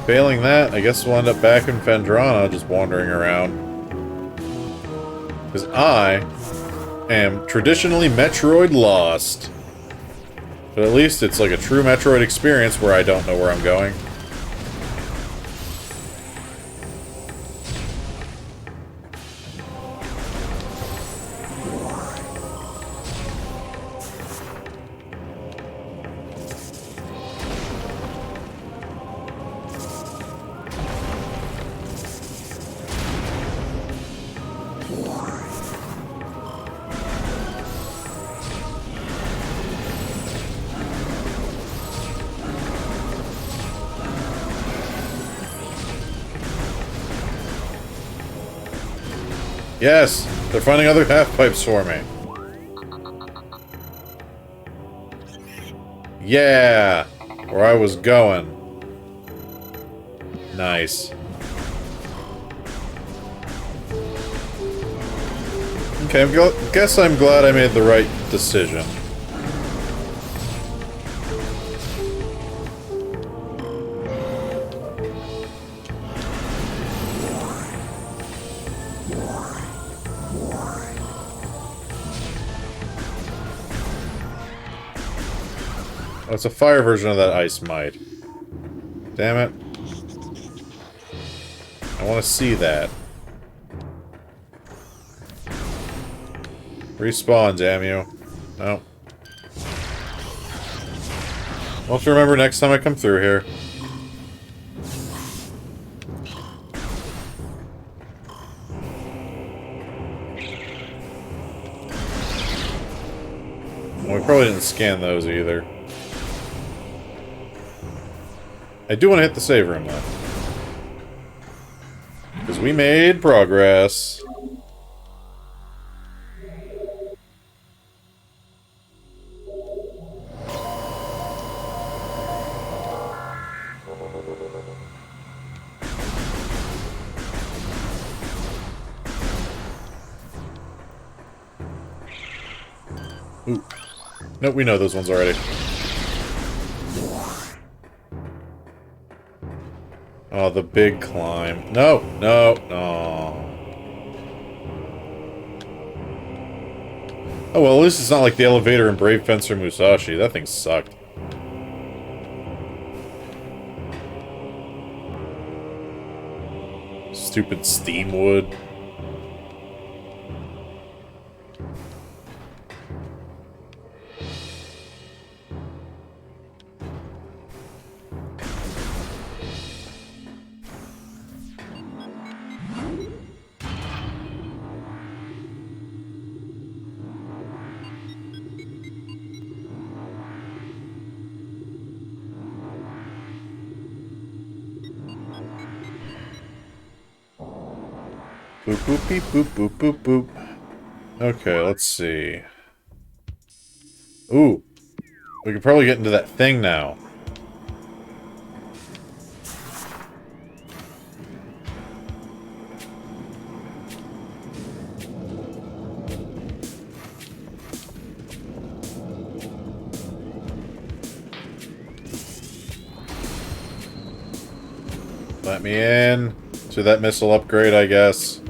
Failing that, I guess we'll end up back in Phendrana, just wandering around. Because I am traditionally Metroid lost. But at least it's like a true Metroid experience where I don't know where I'm going. Yes! They're finding other half-pipes for me. Yeah! Where I was going. Nice. Okay, I guess I'm glad I made the right decision. Oh, it's a fire version of that ice mite. Damn it. I want to see that. Respawn, damn you. No. I'll have to remember next time I come through here. Probably didn't scan those either. I do want to hit the save room, though. Because we made progress. Ooh. Nope, we know those ones already. Oh, the big climb. No, no, no. Oh, well, at least it's not like the elevator in Brave Fencer Musashi. That thing sucked. Stupid steam wood. Boop, boop, beep, boop, boop, boop, boop. Okay, let's see. Ooh. We could probably get into that thing now. Let me in. To that missile upgrade, I guess.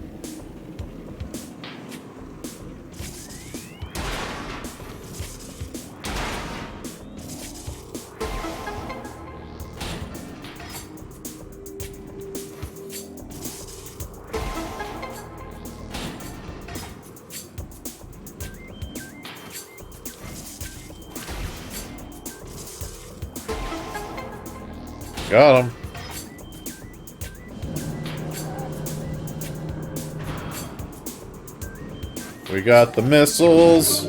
Got him. We got the missiles.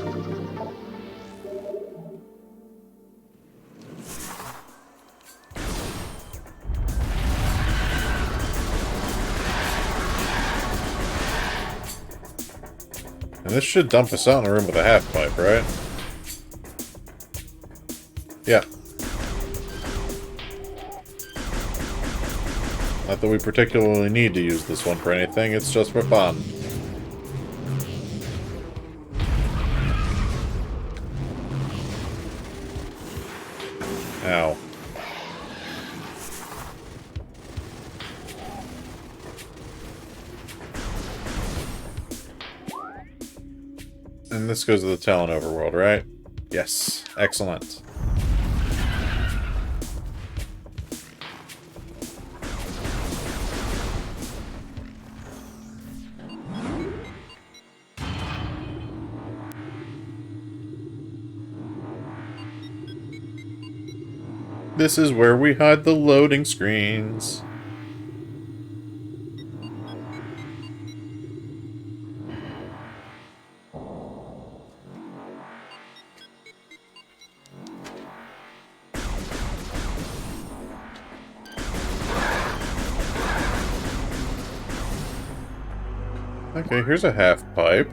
And this should dump us out in a room with a half pipe, right? Yeah. Not that we particularly need to use this one for anything, it's just for fun. Ow. And this goes to the Talon overworld, right? Yes. Excellent. This is where we hide the loading screens. Okay, here's a half pipe.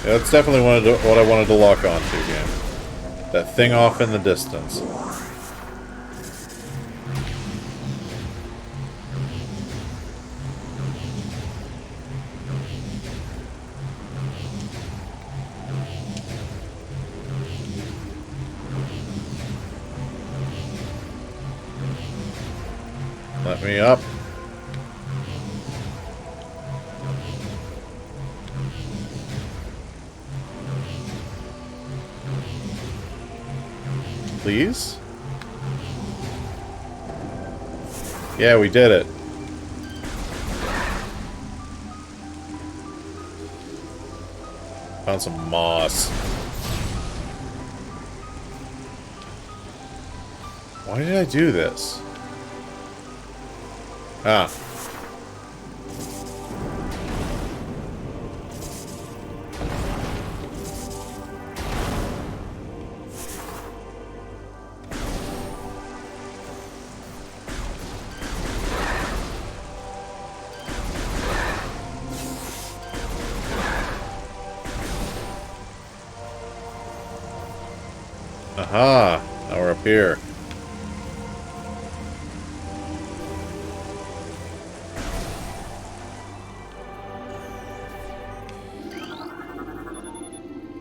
Yeah, that's definitely what I wanted to lock onto again. That thing off in the distance. Let me up. Please? Yeah, we did it. Found some moss. Why did I do this? Ah. Aha! Now we're up here.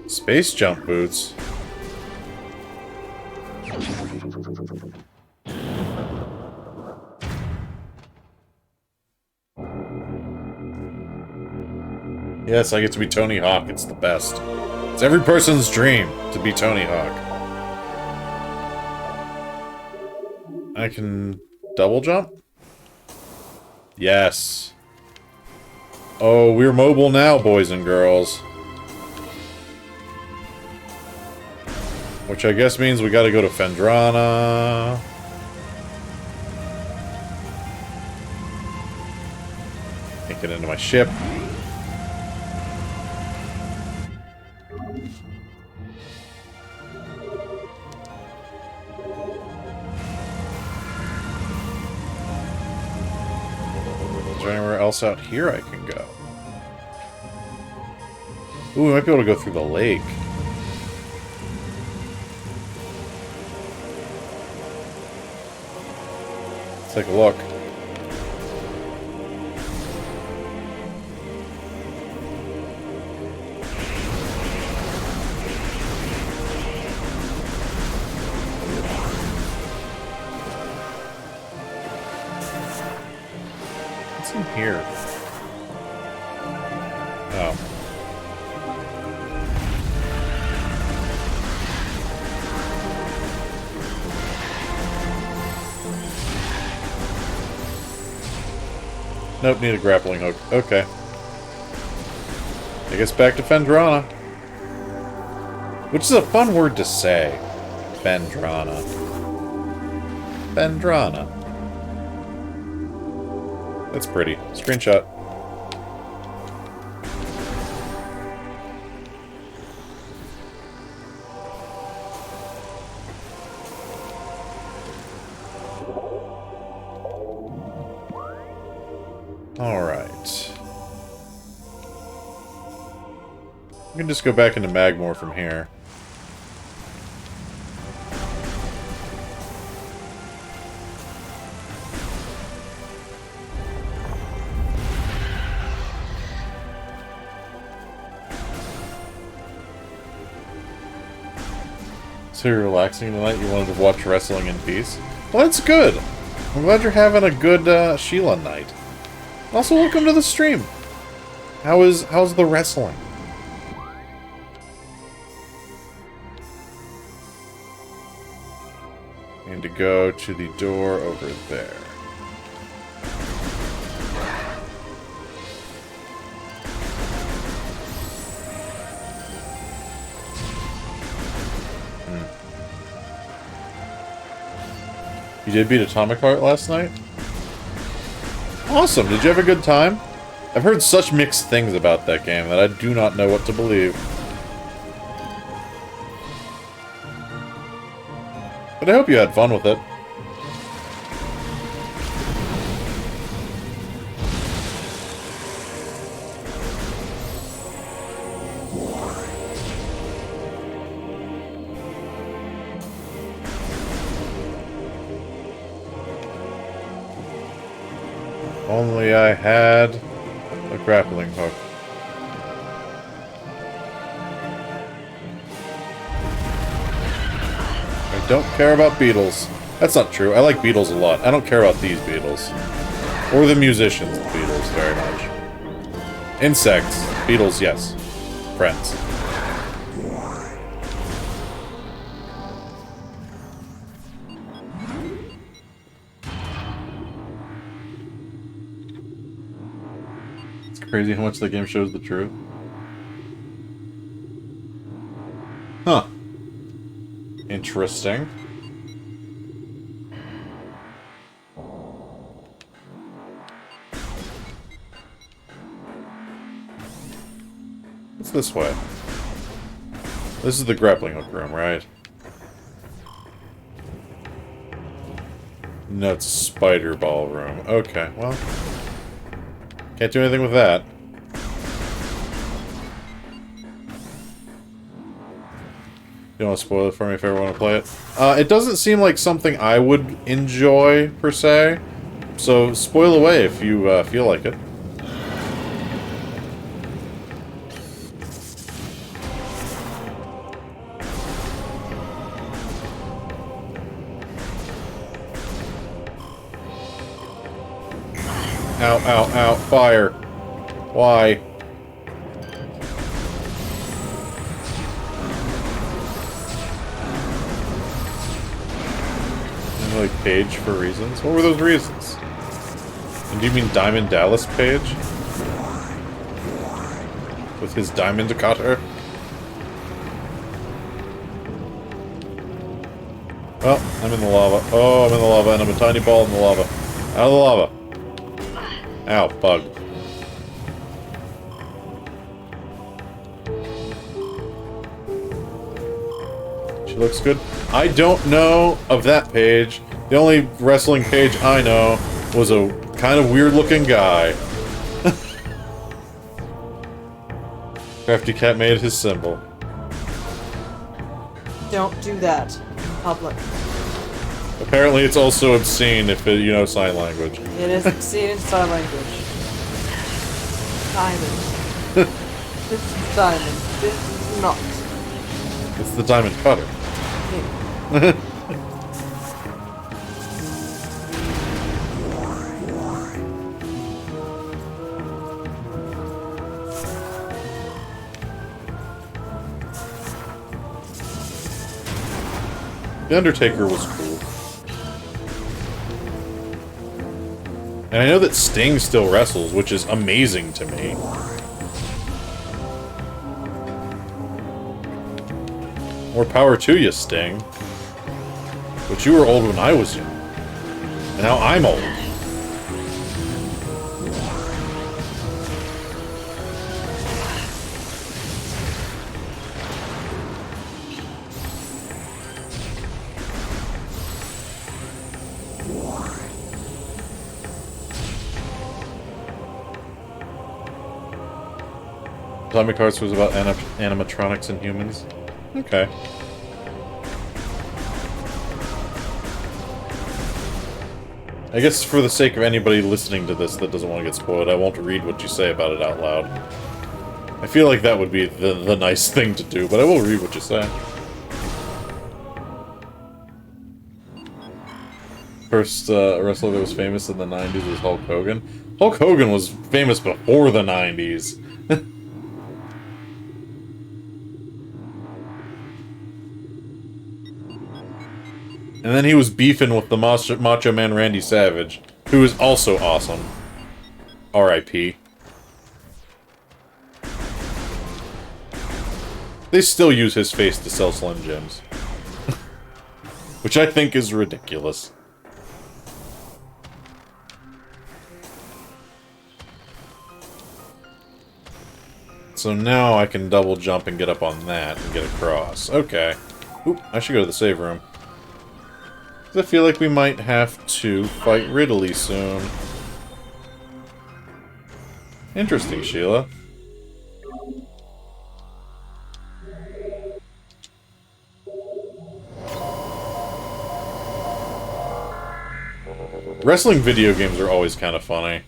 Space jump boots. Yes, I get to be Tony Hawk. It's the best. It's every person's dream to be Tony Hawk. I can double jump? Yes. Oh, we're mobile now, boys and girls. Which I guess means we gotta go to Phendrana. Can't get into my ship. Is there anywhere else out here I can go? Ooh, we might be able to go through the lake. Let's take a look. What's in here? Oh. Nope, need a grappling hook. Okay. I guess back to Phendrana. Which is a fun word to say. Phendrana. Phendrana. That's pretty. Screenshot. Alright. We can just go back into Magmore from here. So you're relaxing tonight? You wanted to watch wrestling in peace? Well, that's good! I'm glad you're having a good Sheila night. Also, welcome to the stream. How's the wrestling? And to go to the door over there. You did beat Atomic Heart last night? Awesome! Did you have a good time? I've heard such mixed things about that game that I do not know what to believe. But I hope you had fun with it. Only I had a grappling hook. I don't care about beetles. That's not true. I like beetles a lot. I don't care about these beetles. Or the musicians, the beetles, very much. Insects. Beetles, yes. Friends. Crazy how much the game shows the truth. Huh. Interesting. What's this way? This is the grappling hook room, right? No, it's a spider ball room. Okay, well... Can't do anything with that. You don't want to spoil it for me if I ever want to play it? It doesn't seem like something I would enjoy, per se. So, spoil away if you feel like it. Ow, ow, ow, fire. Why? Like Page for reasons? What were those reasons? And do you mean Diamond Dallas Page? With his diamond cutter? Oh, I'm in the lava. Oh, I'm in the lava, and I'm a tiny ball in the lava. Out of the lava. Ow, bug. She looks good. I don't know of that page. The only wrestling page I know was a kind of weird-looking guy. Crafty Cat made his symbol. Don't do that in public. Apparently it's also obscene if you know sign language. It is obscene in sign language. Diamond. This is diamond. This is not. It's the diamond cutter. Yeah. The Undertaker was cool. And I know that Sting still wrestles, which is amazing to me. More power to you, Sting. But you were old when I was young. And now I'm old. Atomic Hearts was about animatronics and humans. Okay. I guess for the sake of anybody listening to this that doesn't want to get spoiled, I won't read what you say about it out loud. I feel like that would be the nice thing to do, but I will read what you say. First wrestler that was famous in the 90s was Hulk Hogan. Hulk Hogan was famous before the 90s. And then he was beefing with the Macho Man Randy Savage, who is also awesome. R.I.P. They still use his face to sell Slim Jims. Which I think is ridiculous. So now I can double jump and get up on that and get across. Okay. Oop, I should go to the save room. I feel like we might have to fight Ridley soon. Interesting, Sheila. Wrestling video games are always kind of funny.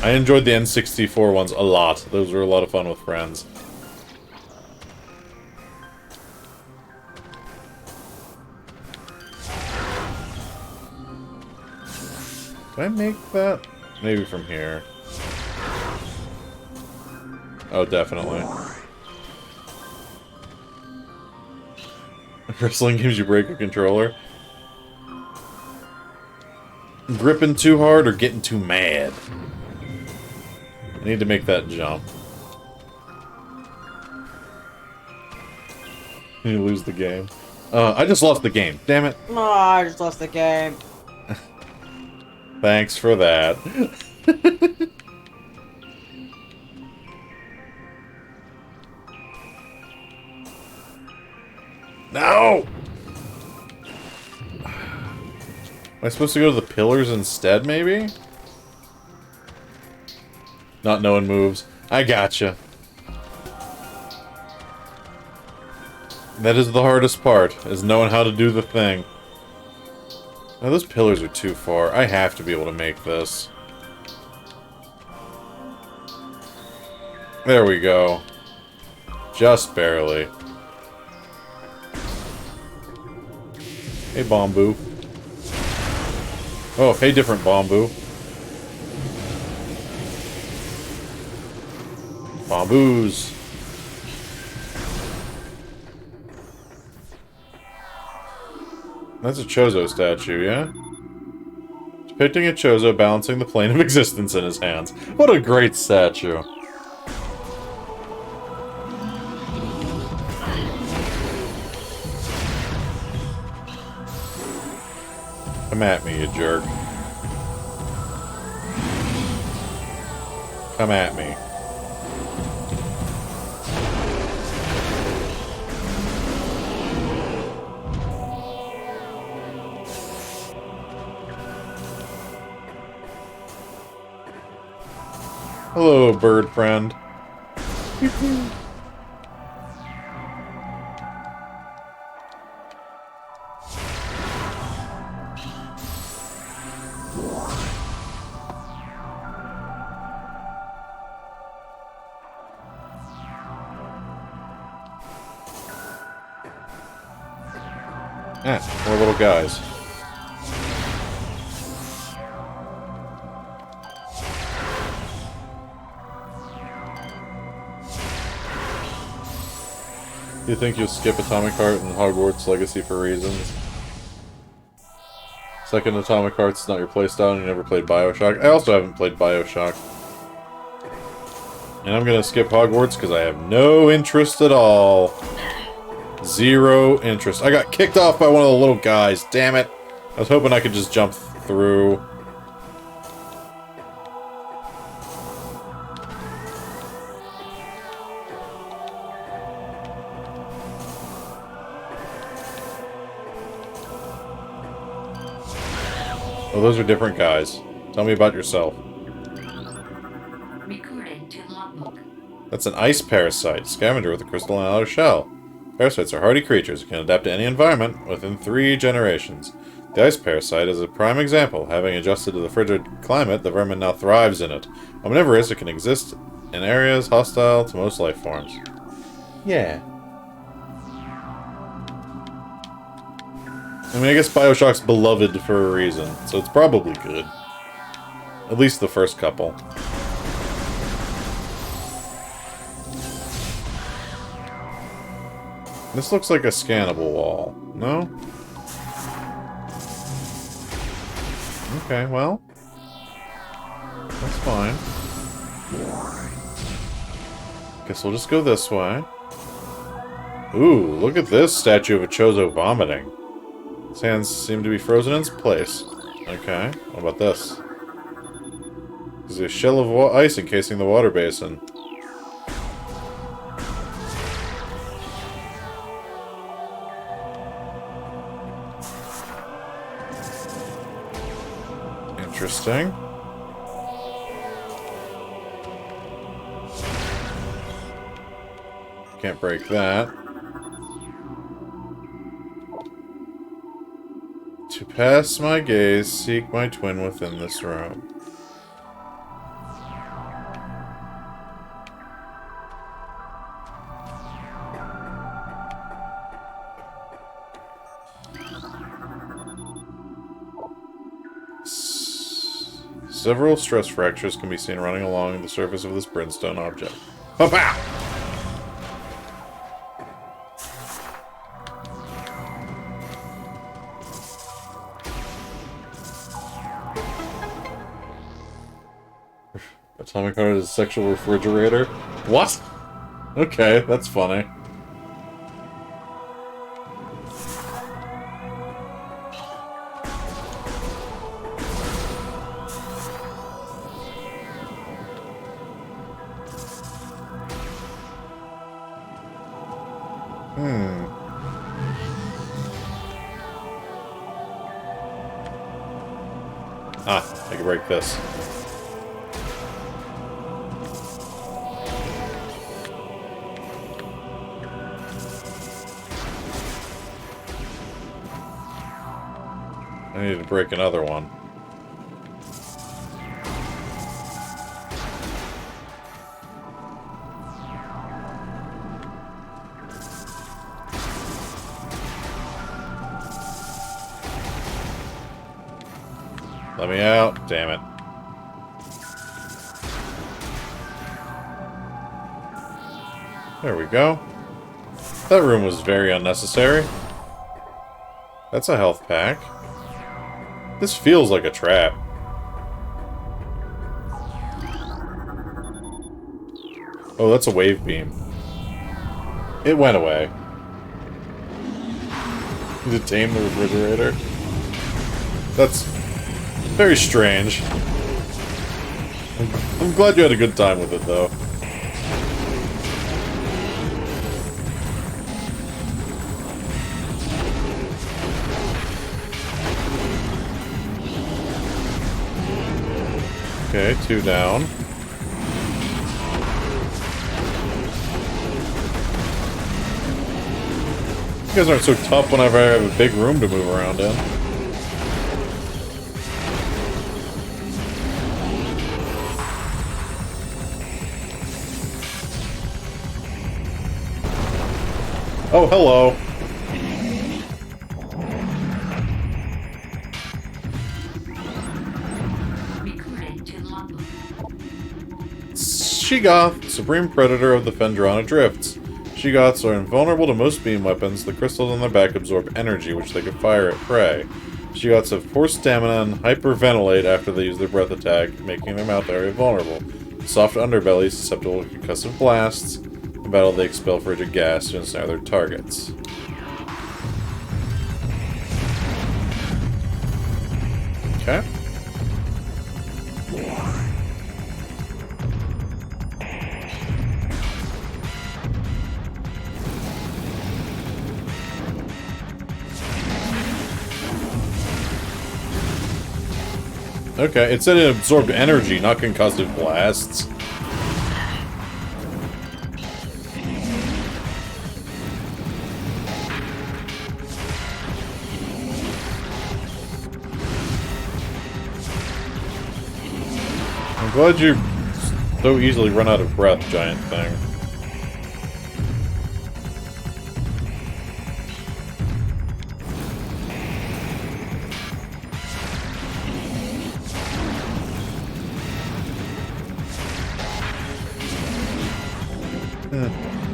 I enjoyed the N64 ones a lot. Those were a lot of fun with friends. Can I make that? Maybe from here. Oh, definitely. Wrestling games, you break a controller. Gripping too hard or getting too mad? I need to make that jump. You lose the game. I just lost the game. Damn it. Oh, I just lost the game. Thanks for that. No! Am I supposed to go to the pillars instead, maybe? Not knowing moves. I gotcha. That is the hardest part, is knowing how to do the thing. Now, those pillars are too far. I have to be able to make this. There we go. Just barely. Hey, Bombu. Oh, hey, different Bombu. Bombus. That's a Chozo statue, yeah? Depicting a Chozo balancing the plane of existence in his hands. What a great statue. Come at me, you jerk. Come at me. Hello, bird friend. More little guys. You think you'll skip Atomic Heart and Hogwarts Legacy for reasons? Second, Atomic Heart's not your playstyle and you never played Bioshock. I also haven't played Bioshock. And I'm gonna skip Hogwarts because I have no interest at all. Zero interest. I got kicked off by one of the little guys. Damn it. I was hoping I could just jump through. Oh, those are different guys. Tell me about yourself. Recorded to logbook. That's an ice parasite. Scavenger with a crystalline outer shell. Parasites are hardy creatures who can adapt to any environment within 3 generations. The ice parasite is a prime example. Having adjusted to the frigid climate, the vermin now thrives in it. Omnivorous, it can exist in areas hostile to most life forms. Yeah. I mean, I guess Bioshock's beloved for a reason, so it's probably good. At least the first couple. This looks like a scannable wall. No? Okay, well. That's fine. Guess we'll just go this way. Ooh, look at this statue of a Chozo vomiting. His hands seem to be frozen in place. Okay, what about this? There's a shell of ice encasing the water basin. Interesting. Can't break that. To pass my gaze, seek my twin within this room. Several stress fractures can be seen running along the surface of this brimstone object. Pa-pow! Atomic Heart is a sexual refrigerator? What? Okay, that's funny. Ah, I can break this. I need to break another one. Let me out. Damn it. There we go. That room was very unnecessary. That's a health pack. This feels like a trap. Oh, that's a wave beam. It went away. To tame the refrigerator. That's very strange. I'm glad you had a good time with it, though. Okay, 2 down. You guys aren't so tough whenever I have a big room to move around in. Oh, hello. Recording to logbook. Sheegoth, supreme predator of the Phendrana drifts. Sheegoths are invulnerable to most beam weapons. The crystals on their back absorb energy, which they can fire at prey. Sheegoths have poor stamina and hyperventilate after they use their breath attack, making their mouth area vulnerable. Soft underbelly susceptible to concussive blasts. In battle, they expel frigid gas to ensnare their targets. Okay. Okay, it said it absorbed energy, not concussive blasts. I'm glad you so easily run out of breath, giant thing.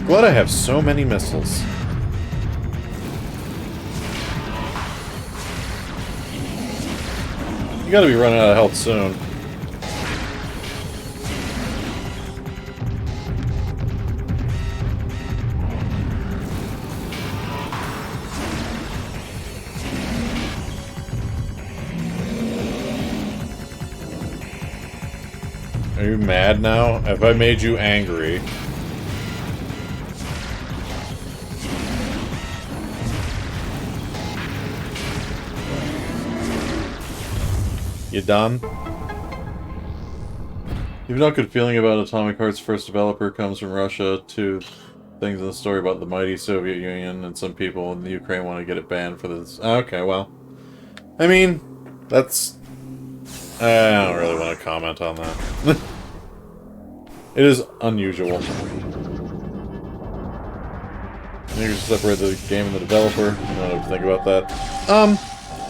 Glad I have so many missiles. You gotta be running out of health soon. Are you mad now? Have I made you angry? You done? You've no good feeling about Atomic Heart's first developer comes from Russia to things in the story about the mighty Soviet Union and some people in the Ukraine want to get it banned for this. Okay, well. I mean, that's... I don't really want to comment on that. It is unusual. You can separate the game and the developer. I don't know what to think about that.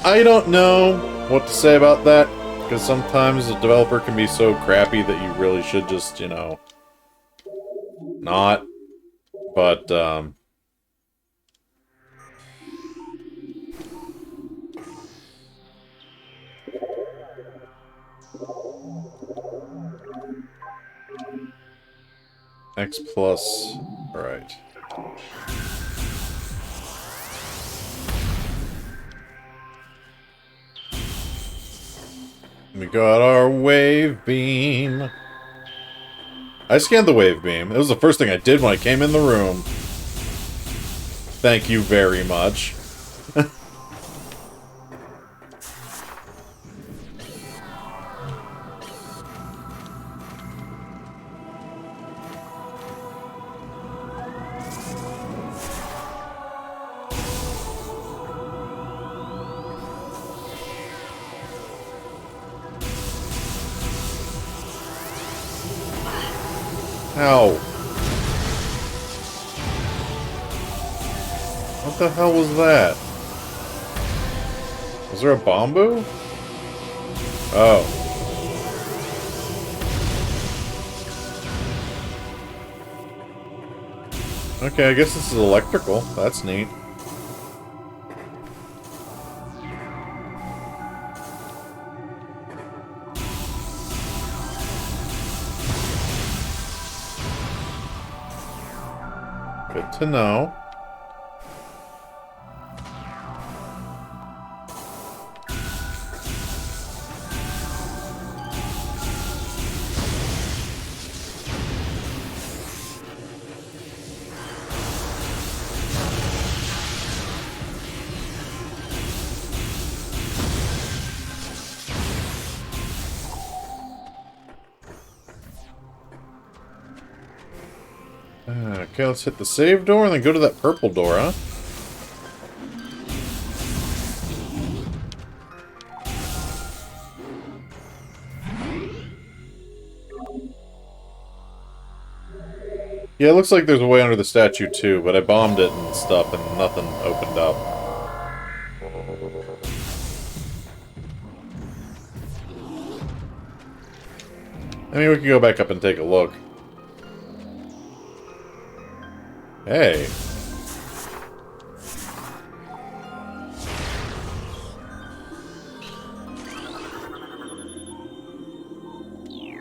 I don't know what to say about that, because sometimes a developer can be so crappy that you really should just, you know, not. But, X plus, alright. We got our wave beam. I scanned the wave beam. It was the first thing I did when I came in the room. Thank you very much. Ow. What the hell was that? Was there a bamboo? Oh. Okay, I guess this is electrical. That's neat. Good to know. Okay, let's hit the save door and then go to that purple door, huh? Yeah, it looks like there's a way under the statue too, but I bombed it and stuff and nothing opened up. I mean, we can go back up and take a look. Hey.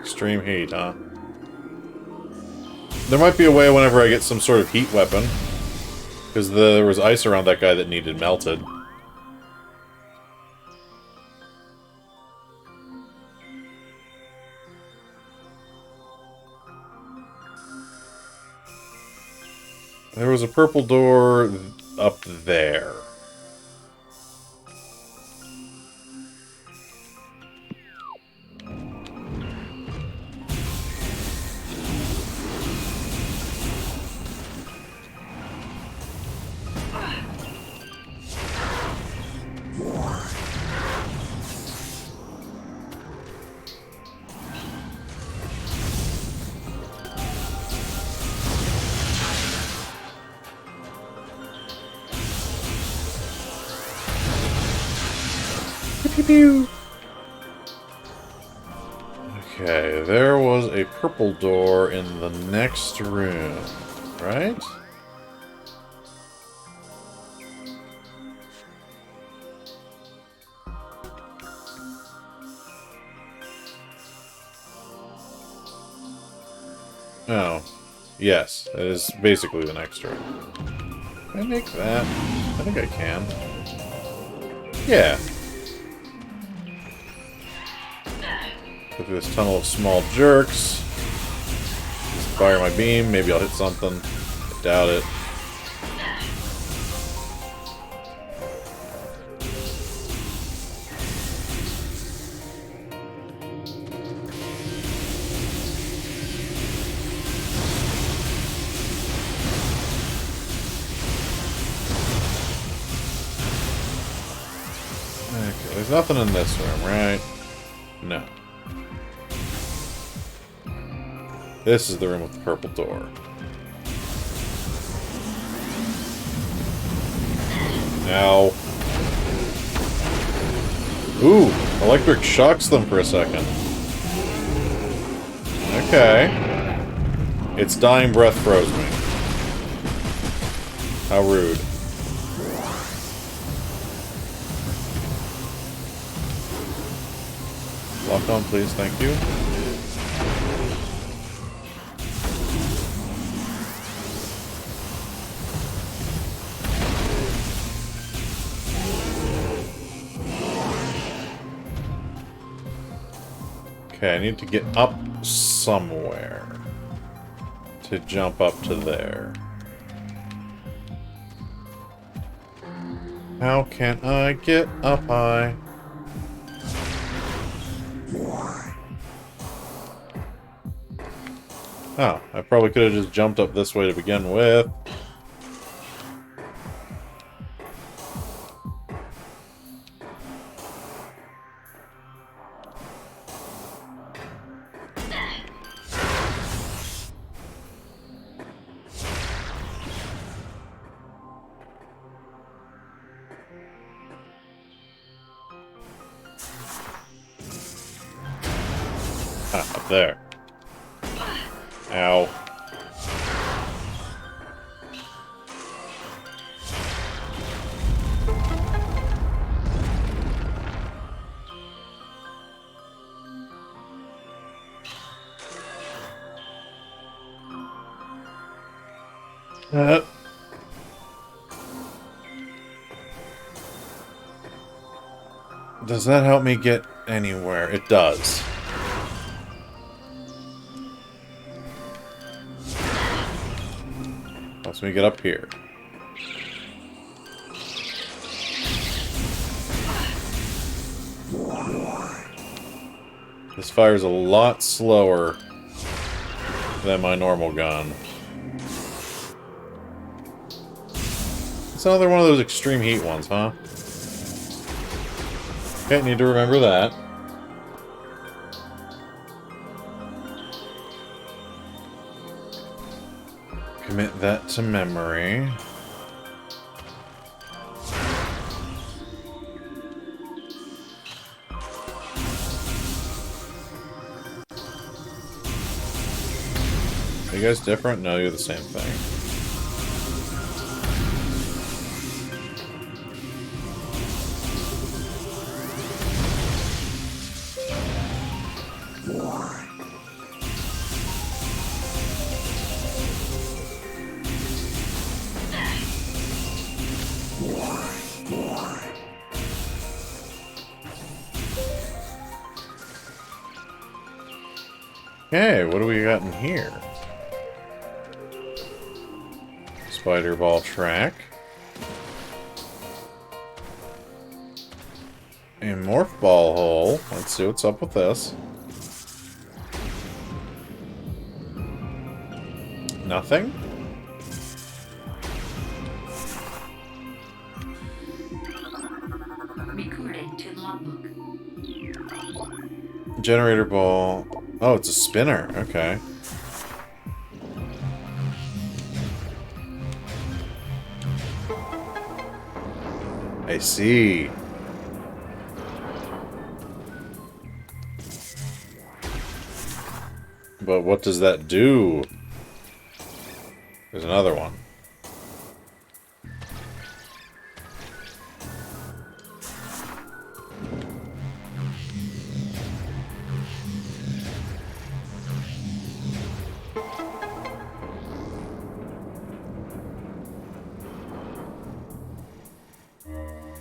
Extreme heat, huh? There might be a way whenever I get some sort of heat weapon. Because there was ice around that guy that needed melted. There was a purple door up there. Okay, there was a purple door in the next room, right? Oh, yes, it is basically the next room. Can I make that? I think I can. Yeah. Go through this tunnel of small jerks. Just fire my beam. Maybe I'll hit something. I doubt it. Okay, there's nothing in this room, right? No. This is the room with the purple door. Now. Ooh, electric shocks them for a second. Okay. Its dying breath froze me. How rude. Lock on, please, thank you. Okay, I need to get up somewhere to jump up to there. How can I get up high? Oh, I probably could have just jumped up this way to begin with. Ah, up there. Ow. Does that help me get anywhere? It does. Helps me get up here. This fires a lot slower than my normal gun. It's another one of those extreme heat ones, huh? Okay, need to remember that. Commit that to memory. Are you guys different? No, you're the same thing. Okay, what do we got in here? Spider ball track. A morph ball hole. Let's see what's up with this. Nothing? Recorded to logbook. Generator ball. Oh, it's a spinner. Okay. I see. But what does that do? There's another one.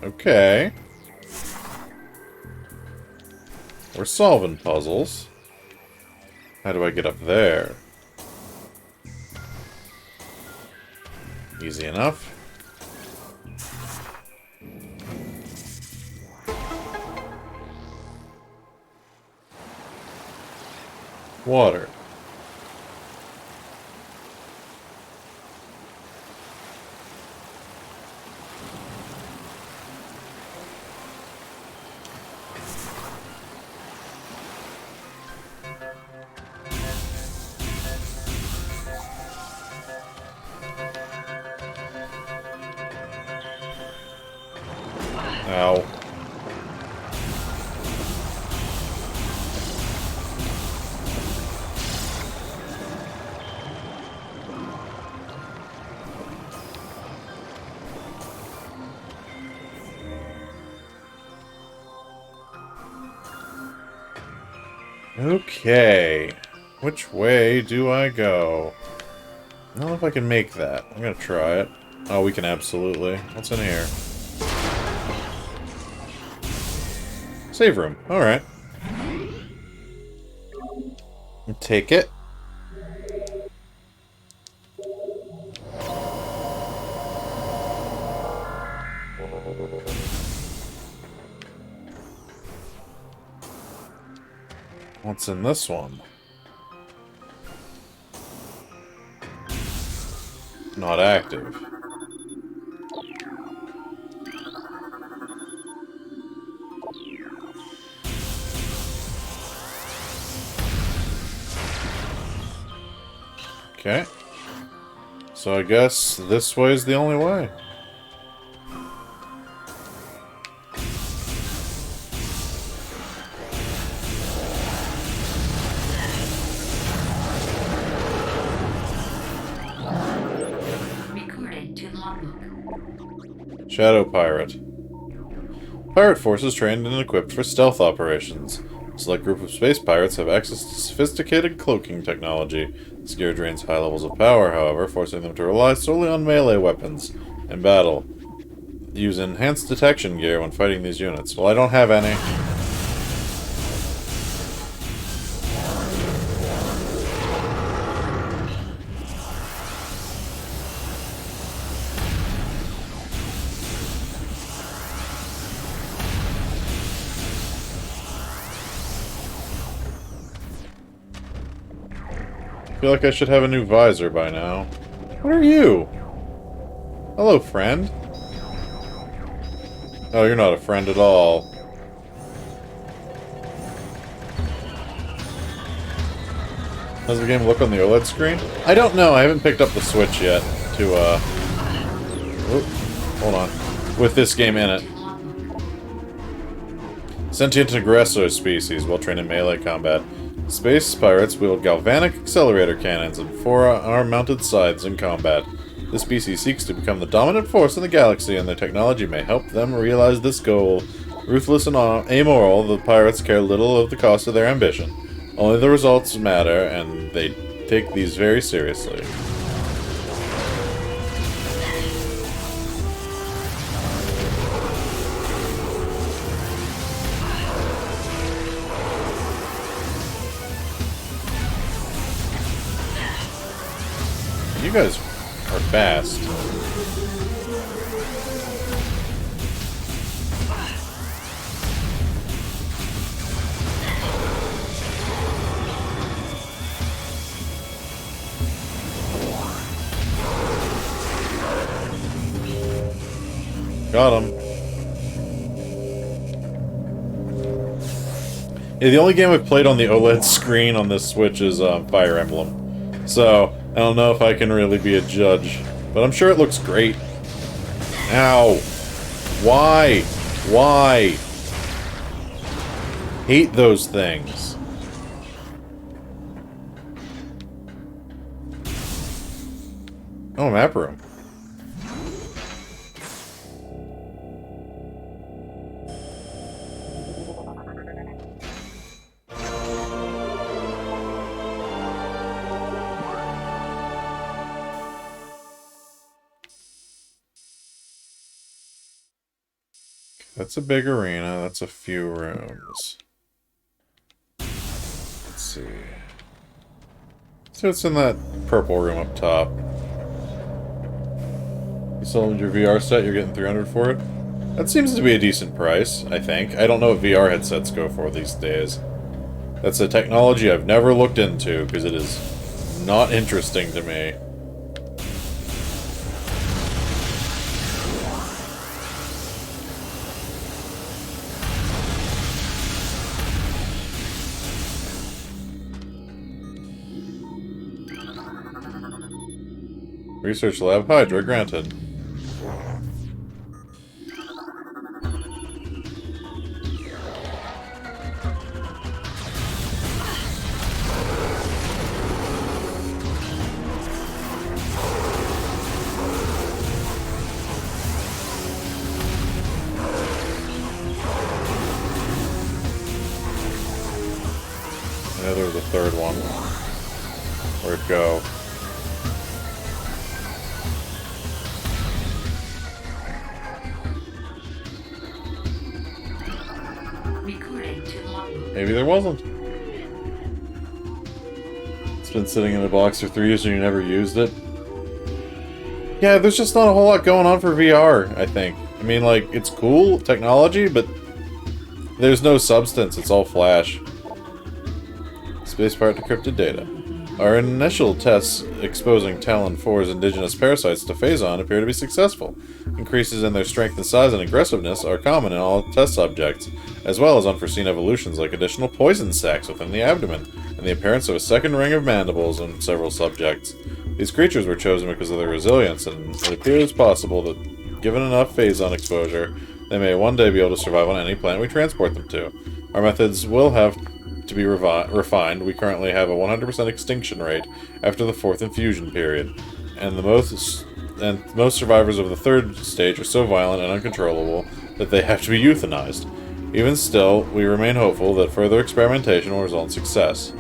Okay. We're solving puzzles. How do I get up there? Easy enough. Water. Ow. Okay. Which way do I go? I don't know if I can make that. I'm gonna try it. Oh, we can absolutely. What's in here? Save room. Alright. Take it. What's in this one? Not active. Okay. So I guess this way is the only way. Shadow Pirate. Pirate forces trained and equipped for stealth operations. A select group of space pirates have access to sophisticated cloaking technology. This gear drains high levels of power, however, forcing them to rely solely on melee weapons in battle. Use enhanced detection gear when fighting these units. Well, I don't have any. I feel like I should have a new visor by now. What are you? Hello, friend. Oh, you're not a friend at all. How's the game look on the OLED screen? I don't know. I haven't picked up the Switch yet to, Oop, hold on. With this game in it. Sentient aggressor species, well-trained in melee combat. Space pirates wield galvanic accelerator cannons and forearm-mounted scythes in combat. This species seeks to become the dominant force in the galaxy, and their technology may help them realize this goal. Ruthless and amoral, the pirates care little of the cost of their ambition. Only the results matter, and they take these very seriously. You guys are fast. Got him. Yeah, the only game I've played on the OLED screen on this Switch is Fire Emblem. So, I don't know if I can really be a judge. But I'm sure it looks great. Ow. Why? Why? Hate those things. Oh, map room. That's a big arena. That's a few rooms. Let's see. So what's in that purple room up top? You sold your VR set, you're getting $300 for it? That seems to be a decent price, I think. I don't know what VR headsets go for these days. That's a technology I've never looked into, because it is not interesting to me. Research lab Hydra granted. Yeah, there was a third one. Where'd it go? Maybe there wasn't. It's been sitting in a box for 3 years and you never used it. Yeah, there's just not a whole lot going on for VR, I think. I mean, like, it's cool technology, but there's no substance. It's all flash. Space pirate decrypted data. Our initial tests exposing Talon 4's indigenous parasites to Phazon appear to be successful. Increases in their strength and size and aggressiveness are common in all test subjects, as well as unforeseen evolutions like additional poison sacs within the abdomen, and the appearance of a second ring of mandibles in several subjects. These creatures were chosen because of their resilience, and it appears possible that, given enough Phazon exposure, they may one day be able to survive on any planet we transport them to. Our methods will have to be refined. We currently have a 100% extinction rate after the 4th infusion period, and the most and most survivors of the third stage are so violent and uncontrollable that they have to be euthanized. Even still, we remain hopeful that further experimentation will result in success.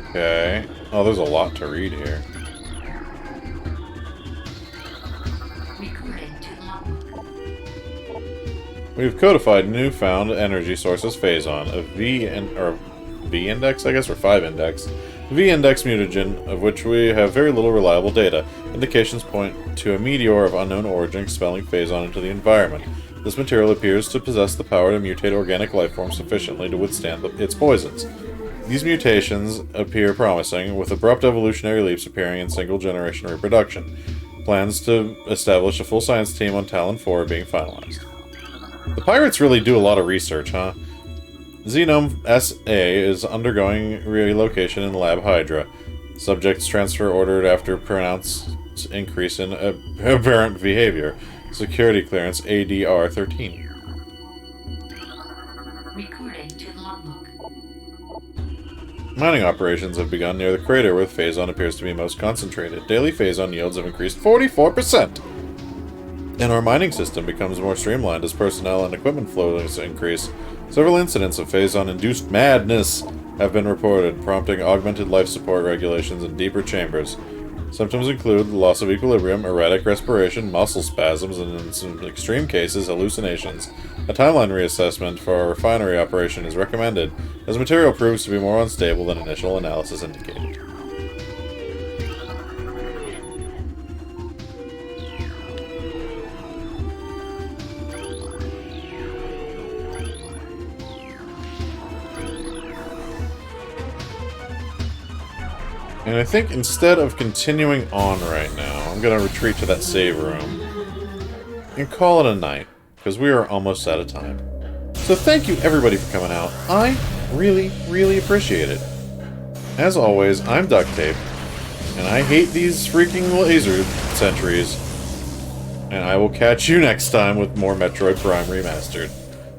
Okay. Oh, there's a lot to read here. Recording to logbook. We've codified newfound energy sources Phazon, a V index, I guess, or 5 index. V index mutagen, of which we have very little reliable data. Indications point to a meteor of unknown origin expelling Phazon into the environment. This material appears to possess the power to mutate organic life forms sufficiently to withstand its poisons. These mutations appear promising, with abrupt evolutionary leaps appearing in single-generation reproduction. Plans to establish a full science team on Talon 4 are being finalized. The pirates really do a lot of research, huh? Xenome SA is undergoing relocation in Lab Hydra. Subjects transfer ordered after pronounced increase in aberrant behavior. Security clearance ADR-13. Recording to logbook. Mining operations have begun near the crater where Phazon appears to be most concentrated. Daily Phazon yields have increased 44%! And our mining system becomes more streamlined as personnel and equipment flows increase. Several incidents of Phazon-induced madness have been reported, prompting augmented life support regulations in deeper chambers. Symptoms include loss of equilibrium, erratic respiration, muscle spasms, and in some extreme cases, hallucinations. A timeline reassessment for our refinery operation is recommended, as material proves to be more unstable than initial analysis indicated. And I think instead of continuing on right now, I'm going to retreat to that save room and call it a night, because we are almost out of time. So thank you everybody for coming out. I really, really appreciate it. As always, I'm Duct Tape, and I hate these freaking laser sentries. And I will catch you next time with more Metroid Prime Remastered,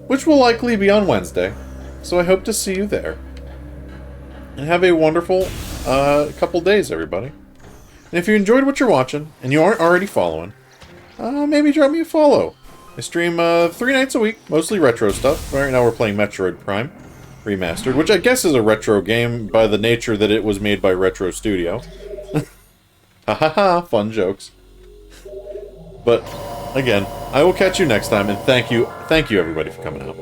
which will likely be on Wednesday, so I hope to see you there. And have a wonderful couple days, everybody. And if you enjoyed what you're watching, and you aren't already following, maybe drop me a follow. I stream 3 nights a week, mostly retro stuff. Right now we're playing Metroid Prime Remastered, which I guess is a retro game by the nature that it was made by Retro Studio. Ha ha ha, fun jokes. But, again, I will catch you next time, and thank you everybody for coming out.